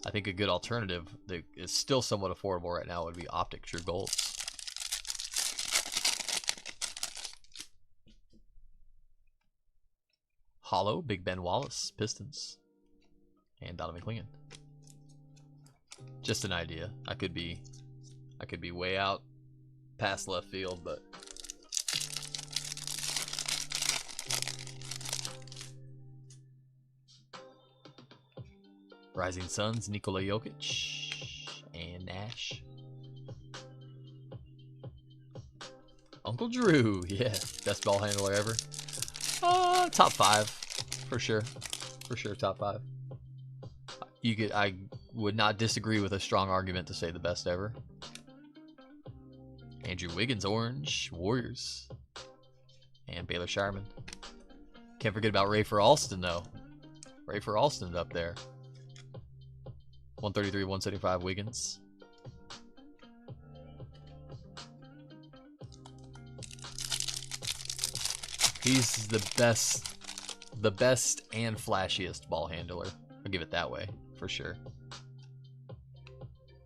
I think a good alternative that is still somewhat affordable right now would be OPTIC True Golds. Hollow, Big Ben Wallace, Pistons, and Donovan McClingan. Just an idea. I could be way out past left field, but Rising Suns, Nikola Jokic and Nash. Uncle Drew, yeah, best ball handler ever. Top 5 for sure. For sure, top 5. I would not disagree with a strong argument to say the best ever. Andrew Wiggins, orange, Warriors, and Baylor Shireman. Can't forget about Rafer Alston though. Rafer Alston's up there. 133, 175 Wiggins. He's the best and flashiest ball handler. I'll give it that way, for sure.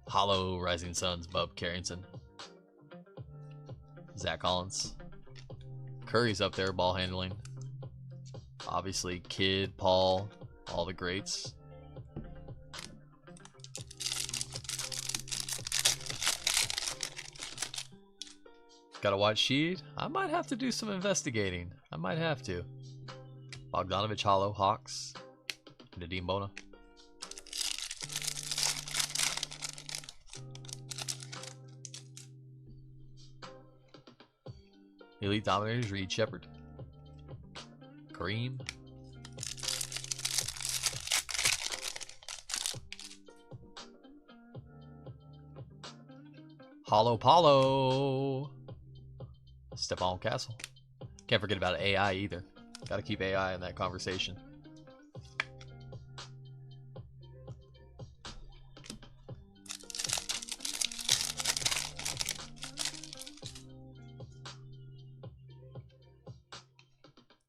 Hollow, Rising Suns, Bub Carrington. Zach Collins. Curry's up there, ball handling. Obviously, Kidd, Paul, all the greats. Got a white sheet? I might have to do some investigating. I might have to. Bogdanovich, Hollow, Hawks, and Nadim Bona. Elite Dominators, Reed Shepard. Kareem. Hollow Paulo. Stephon Castle. Can't forget about AI either. Gotta keep AI in that conversation.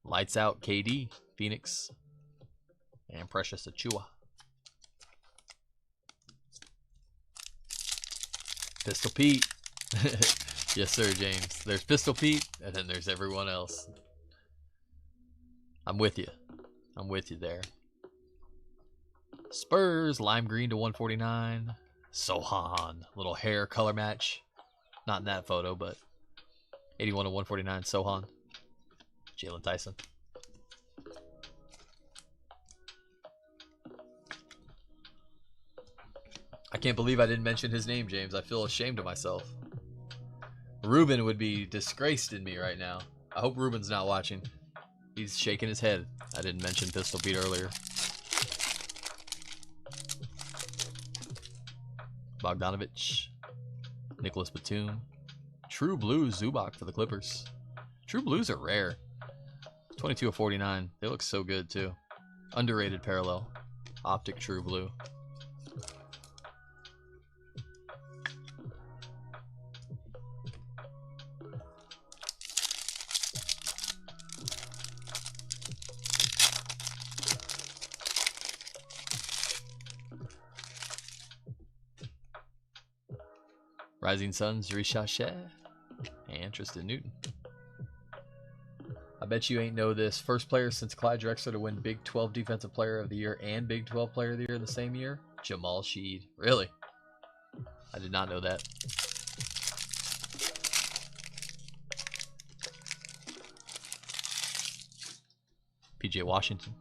Lights out KD, Phoenix, and Precious Achua. Pistol Pete. Yes, sir, James. There's Pistol Pete, and then there's everyone else. I'm with you. I'm with you there. Spurs, lime green to 149. Sohan, little hair color match. Not in that photo, but 81 to 149, Sohan. Jalen Tyson. I can't believe I didn't mention his name, James. I feel ashamed of myself. Ruben would be disgraced in me right now. I hope Ruben's not watching. He's shaking his head. I didn't mention Pistol Pete earlier. Bogdanovich. Nicholas Batum. True Blue Zubac for the Clippers. True Blues are rare. 22 of 49. They look so good too. Underrated parallel. Optic True Blue. Rising Suns, Richachet, and Tristan Newton. I bet you ain't know this. First player since Clyde Drexler to win Big 12 Defensive Player of the Year and Big 12 Player of the Year in the same year? Jamal Sheed. Really? I did not know that. PJ Washington.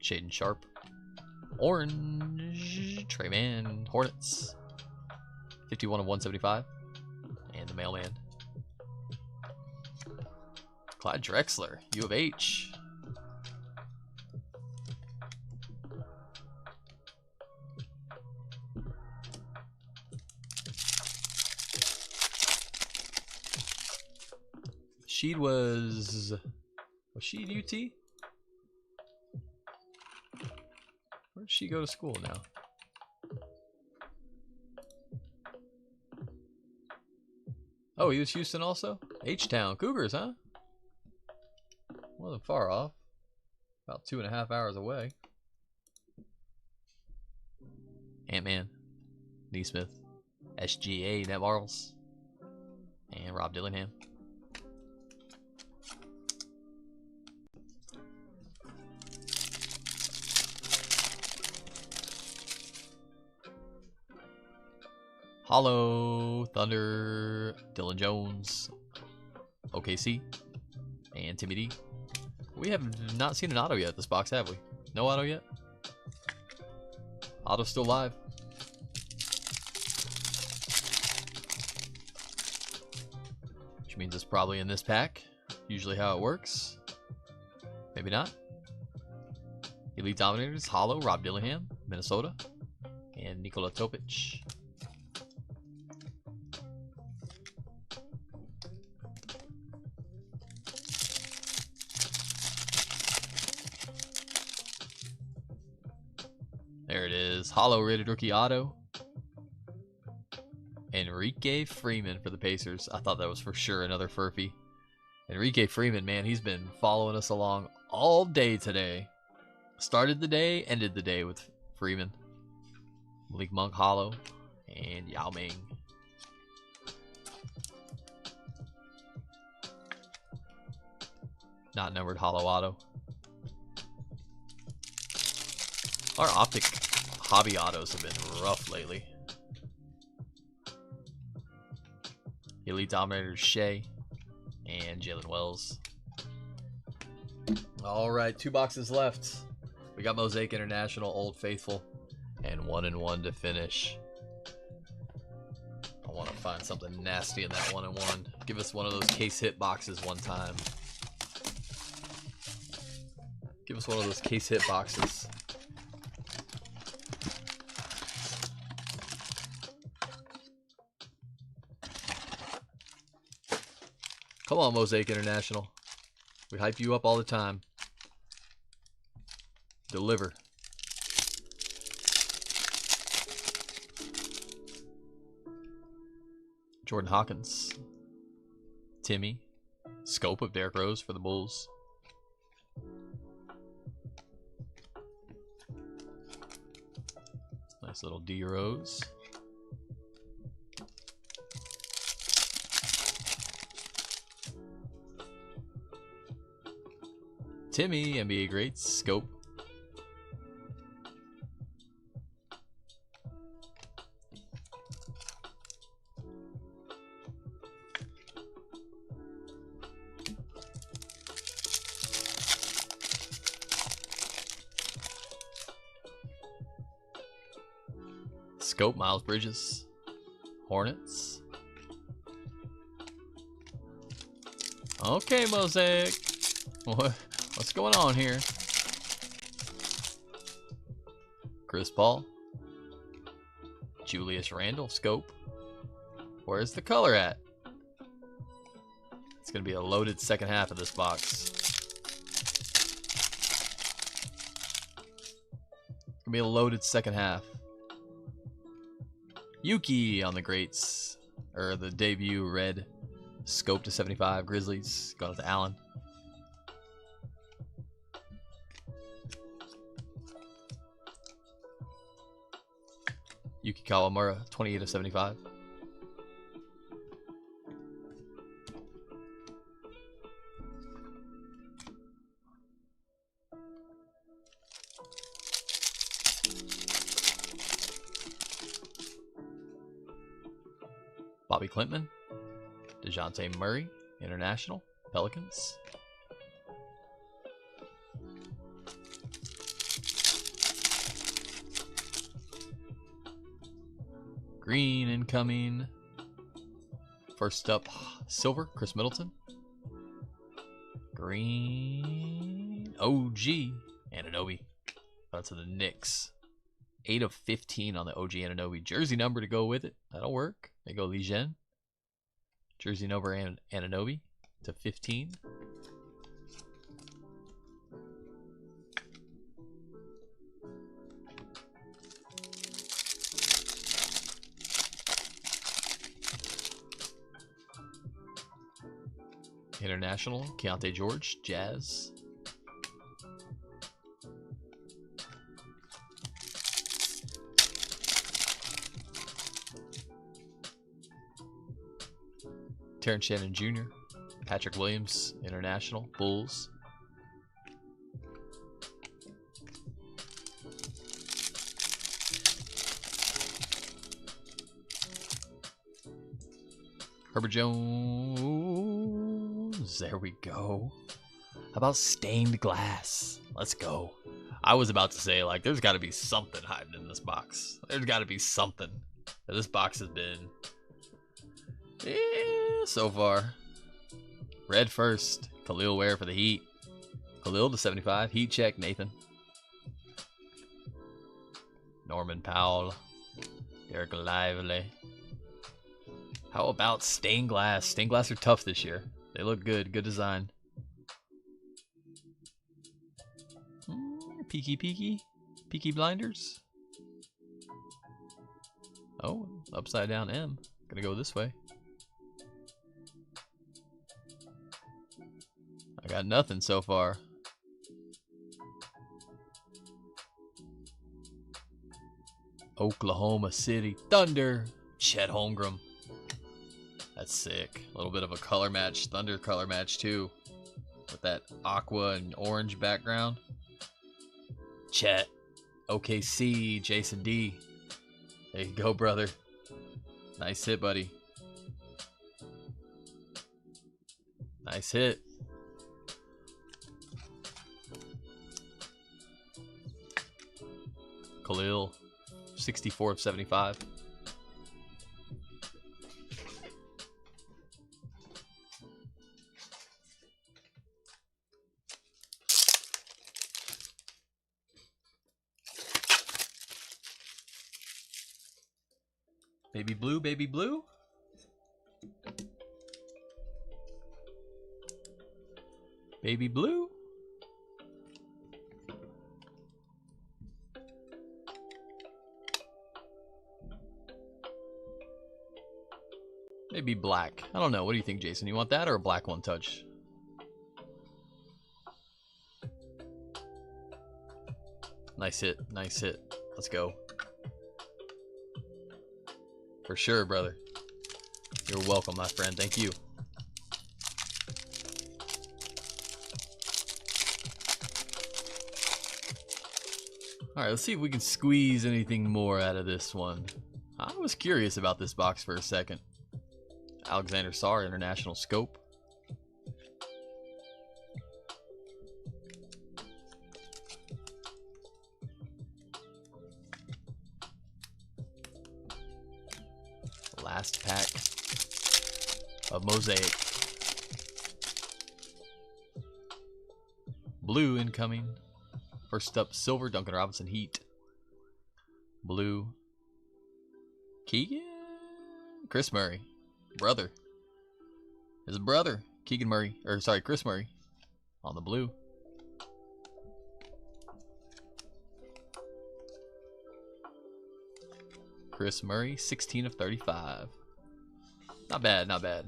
Shaden Sharp. Orange. Trey Mann. Hornets. 51 of 175. And the mailman. Clyde Drexler, U of H. Sheed was Sheed UT? Where did she go to school now? Oh, he was Houston also? H-Town Cougars, huh? Wasn't far off. About 2.5 hours away. Ant-Man. Neesmith. SGA, Net Marvels. And Rob Dillingham. Hollow, Thunder, Dylan Jones, OKC, and Timmy D. We have not seen an auto yet this box, have we? No auto yet? Auto's still live. Which means it's probably in this pack. Usually how it works. Maybe not. Elite Dominators, Hollow, Rob Dillingham, Minnesota, and Nikola Topic. There it is. Hollow rated rookie auto. Enrique Freeman for the Pacers. I thought that was for sure another Furphy. Enrique Freeman, man, he's been following us along all day today. Started the day, ended the day with Freeman. Malik Monk Hollow. And Yao Ming. Not numbered Hollow auto. Our Optic hobby autos have been rough lately. Elite Dominators Shea and Jalen Wells. Alright, 2 boxes left. We got Mosaic International, Old Faithful, and 1-1 to finish. I want to find something nasty in that 1-1. Give us one of those case hit boxes one time. Give us one of those case hit boxes. Come on, Mosaic International. We hype you up all the time. Deliver. Jordan Hawkins. Timmy. Scope of Derrick Rose for the Bulls. Nice little D Rose. Timmy, NBA greats, Scope. Scope, Miles Bridges. Hornets. Okay, MOSAIC. What's going on here? Chris Paul. Julius Randle. Scope. Where's the color at? It's going to be a loaded second half of this box. It's going to be a loaded second half. Yuki on the greats. Or the debut red. Scope to 75. Grizzlies. Going to Allen. Yuki Kawamura, 28 of 75. Bobby Clintman, DeJounte Murray, International, Pelicans. Green incoming. First up, silver, Chris Middleton. Green, OG, Anunoby. That's to the Knicks. 8 of 15 on the OG Anunoby. Jersey number to go with it. That'll work. They go Lee Jen. Jersey number Anunoby to 15. International, Keontae George, Jazz. Terrence Shannon Jr., Patrick Williams, International, Bulls. Herbert Jones. There we go. How about stained glass? Let's go. I was about to say, like, there's got to be something hiding in this box. There's got to be something. This box has been... so far. Red first. Khalil Ware for the Heat. Khalil to 75. Heat check, Nathan. Norman Powell. Derek Lively. How about stained glass? Stained glass are tough this year. They look good. Good design. Peeky peeky. Peeky blinders. Oh, upside down M. Gonna go this way. I got nothing so far. Oklahoma City Thunder. Chet Holmgren. That's sick. A little bit of a color match. Thunder color match too. With that aqua and orange background. Chet. OKC. Jason D. There you go, brother. Nice hit, buddy. Nice hit. Khalil, 64 of 75. Baby blue, baby blue. Baby blue. Maybe black. I don't know. What do you think, Jason? You want that or a black one touch? Nice hit. Nice hit. Let's go. For sure, brother. You're welcome, my friend. Thank you. Alright, let's see if we can squeeze anything more out of this one. I was curious about this box for a second. Alexander Sarr, International Scope. Last pack of MOSAIC. Blue incoming. First up, silver, Duncan Robinson, Heat. Blue, Keegan, Chris Murray, brother. His brother, Keegan Murray, or sorry, Chris Murray, on the blue. Chris Murray, 16 of 35. Not bad, not bad.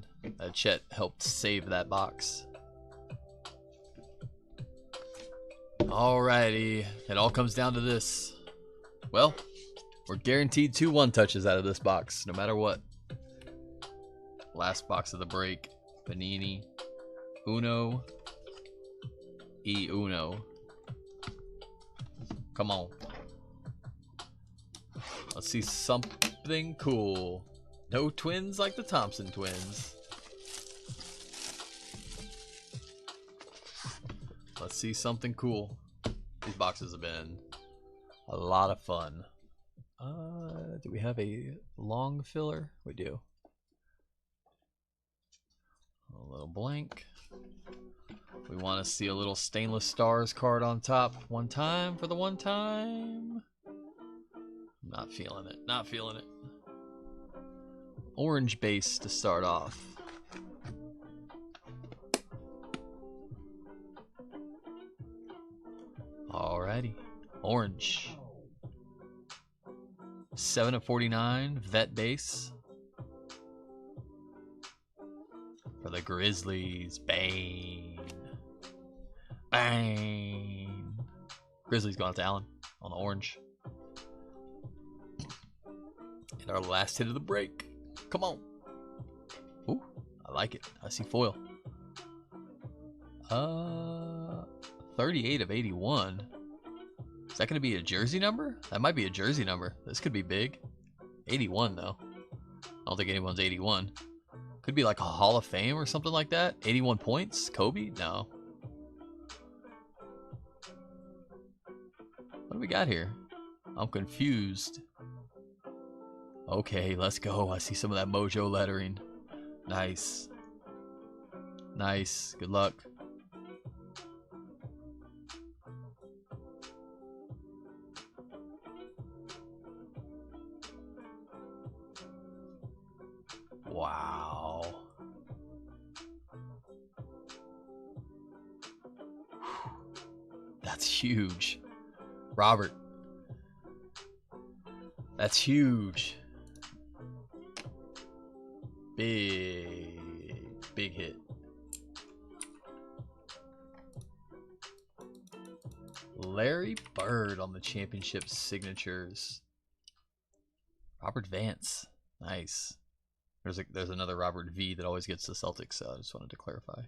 Chet helped save that box. Alrighty, it all comes down to this. Well, we're guaranteed 2 1-touches out of this box, no matter what. Last box of the break. Panini. Uno. E Uno. Come on. Let's see something cool. No twins like the Thompson twins. Let's see something cool. These boxes have been a lot of fun. Do we have a long filler? We do. A little blank. We want to see a little Stainless Stars card on top. One time for the one time. Not feeling it. Not feeling it. Orange base to start off. Alrighty. Orange. 7 of 49. Vet base. For the Grizzlies. Bane. Bane. Grizzlies going to Allen on the orange. And our last hit of the break. Come on. Ooh, I like it. I see foil. 38 of 81. Is that going to be a jersey number? That might be a jersey number. This could be big. 81 though. I don't think anyone's 81. Could be like a Hall of Fame or something like that. 81 points? Kobe? No. What do we got here? I'm confused. Okay, let's go. I see some of that Mojo lettering. Nice. Nice. Good luck. Wow. That's huge. Robert. That's huge. Big hit. Larry Bird on the championship signatures. Robert Vance. Nice. There's another Robert V that always gets the Celtics, so I just wanted to clarify.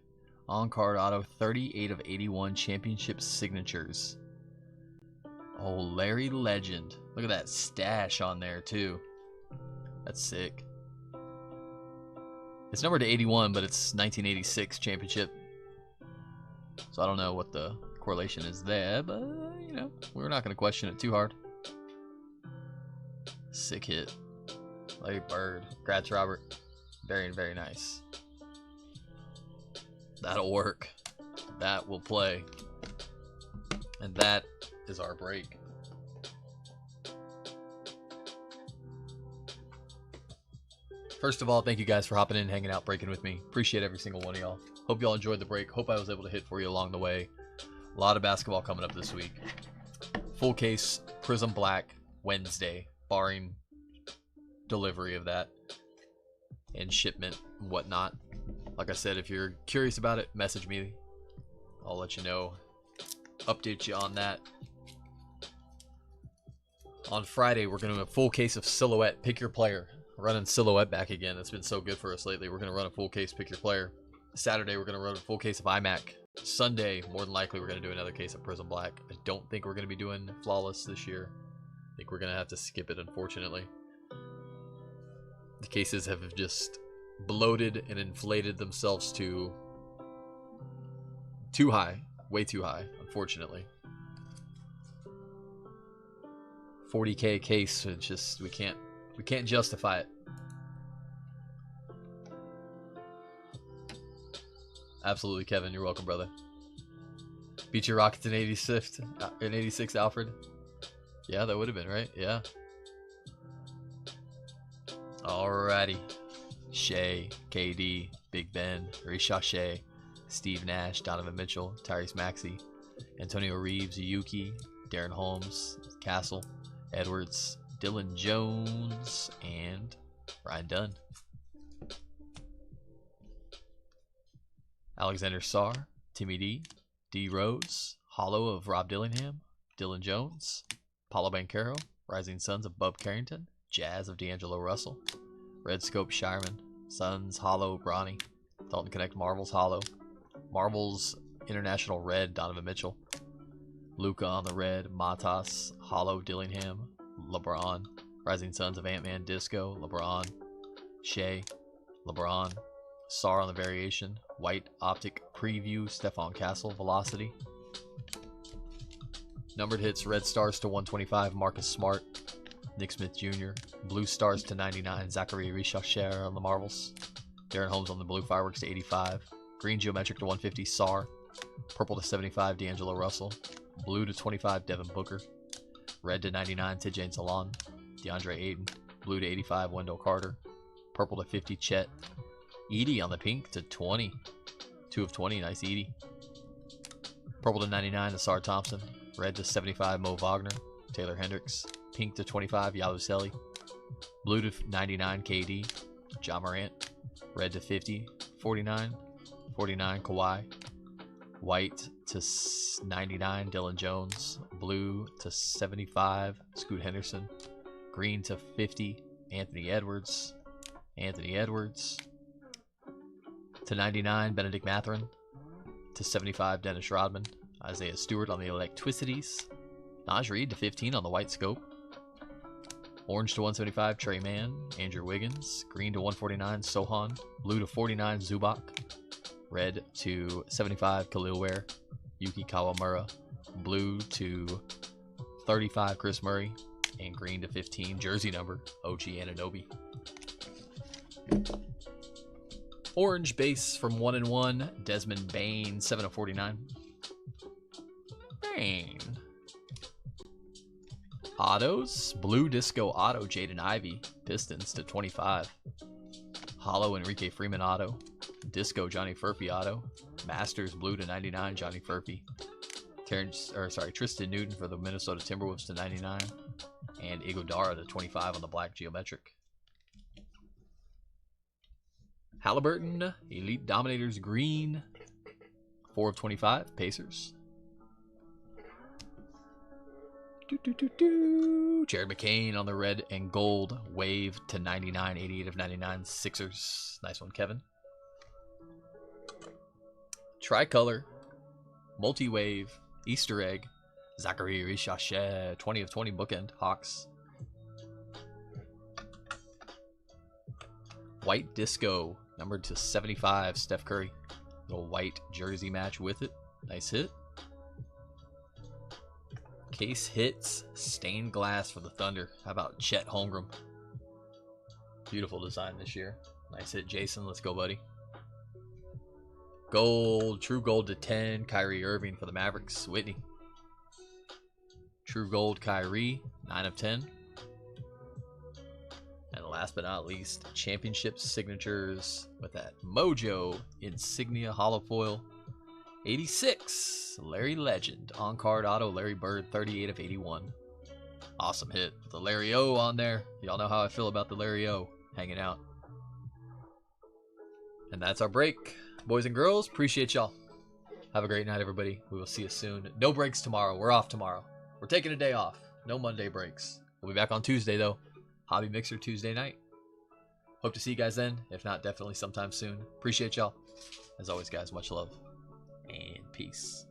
On-card auto, 38 of 81 championship signatures. Oh, Larry Legend. Look at that stash on there, too. That's sick. It's numbered to 81, but it's 1986 championship. So I don't know what the correlation is there, but, you know, we're not going to question it too hard. Sick hit. Larry Bird. Congrats, Robert. Very, very nice. That'll work. That will play. And that is our break. First of all, thank you guys for hopping in, hanging out, breaking with me. Appreciate every single one of y'all. Hope y'all enjoyed the break. Hope I was able to hit for you along the way. A lot of basketball coming up this week. Full case Prism Black Wednesday, barring delivery of that and shipment and whatnot. Like I said, if you're curious about it, message me. I'll let you know. Update you on that. On Friday, we're going to do a full case of Silhouette. Pick your player. Running Silhouette back again. That's been so good for us lately. We're going to run a full case, pick your player. Saturday, we're going to run a full case of iMac. Sunday, more than likely, we're going to do another case of Prism Black. I don't think we're going to be doing Flawless this year. I think we're going to have to skip it, unfortunately. The cases have just bloated and inflated themselves to too high. Way too high, unfortunately. 40K case, it's just, we can't justify it. Absolutely, Kevin. You're welcome, brother. Beat your Rockets in 86, Alfred. Yeah, that would have been, right? Yeah. Alrighty. Shea, KD, Big Ben, Risha Shea, Steve Nash, Donovan Mitchell, Tyrese Maxey, Antonio Reeves, Yuki, Darren Holmes, Castle, Edwards, Dylan Jones, and Ryan Dunn. Alexander Sarr, Timmy D, D Rose, Hollow of Rob Dillingham, Dylan Jones, Paulo Banchero, Rising Suns of Bub Carrington, Jazz of D'Angelo Russell, Red Scope Shireman, Suns Hollow Bronny, Dalton Connect Marvels Hollow, Marvels International Red Donovan Mitchell, Luca on the Red, Matas, Hollow Dillingham, LeBron, Rising Suns of Ant-Man Disco, LeBron, Shea, LeBron, Sarr on the Variation, White Optic Preview, Stephon Castle, Velocity. Numbered hits, Red Stars to 125, Marcus Smart, Nick Smith Jr., Blue Stars to 99, Zachary Richacher on the Marvels, Darren Holmes on the Blue Fireworks to 85, Green Geometric to 150, Sarr, Purple to 75, D'Angelo Russell, Blue to 25, Devin Booker, Red to 99, Tidjane Salon, DeAndre Ayton, Blue to 85, Wendell Carter, Purple to 50, Chet, Edie on the pink to 20, 2 of 20, nice Edie, Purple to 99, Asar Thompson, Red to 75, Mo Wagner, Taylor Hendricks, Pink to 25, Yabusele, Blue to 99, KD, Ja Morant, Red to 50, 49, 49, Kawhi, White to 99, Dylan Jones, Blue to 75, Scoot Henderson, Green to 50, Anthony Edwards, to 99, Benedict Mathurin, to 75, Dennis Rodman, Isaiah Stewart on the Electricities, Naj Reid to 15 on the White Scope, Orange to 175, Trey Mann, Andrew Wiggins, Green to 149, Sohan, Blue to 49, Zubac, Red to 75, Khalil Ware, Yuki Kawamura, Blue to 35, Chris Murray, and Green to 15, jersey number, OG Anunoby. Orange base from 1-1, Desmond Bain, 7 of 49. Bain. Autos, Blue Disco Auto, Jaden Ivey, Pistons to 25. Hollow Enrique Freeman Auto, Disco Johnny Furphy Auto, Masters Blue to 99, Johnny Furphy. Tristan Newton for the Minnesota Timberwolves to 99, and Iguodala to 25 on the Black Geometric. Halliburton, Elite Dominators Green, 4 of 25, Pacers. Jared McCain on the red and gold, Wave to 99, 88 of 99, Sixers. Nice one, Kevin. Tricolor, Multi-Wave, Easter Egg, Zachary Richacher, 20 of 20, Bookend, Hawks. White Disco, numbered to 75, Steph Curry. Little white jersey match with it. Nice hit. Case hits, stained glass for the Thunder. How about Chet Holmgren? Beautiful design this year. Nice hit, Jason. Let's go, buddy. Gold, true gold to 10, Kyrie Irving for the Mavericks. Whitney. True gold, Kyrie, 9 of 10. And last but not least, championship signatures with that Mojo Insignia Hollow Foil. 86, Larry Legend. On-card auto, Larry Bird, 38 of 81. Awesome hit. The Larry O on there. Y'all know how I feel about the Larry O hanging out. And that's our break. Boys and girls, appreciate y'all. Have a great night, everybody. We will see you soon. No breaks tomorrow. We're off tomorrow. We're taking a day off. No Monday breaks. We'll be back on Tuesday, though. Hobby Mixer Tuesday night. Hope to see you guys then. If not, definitely sometime soon. Appreciate y'all. As always, guys, much love and peace.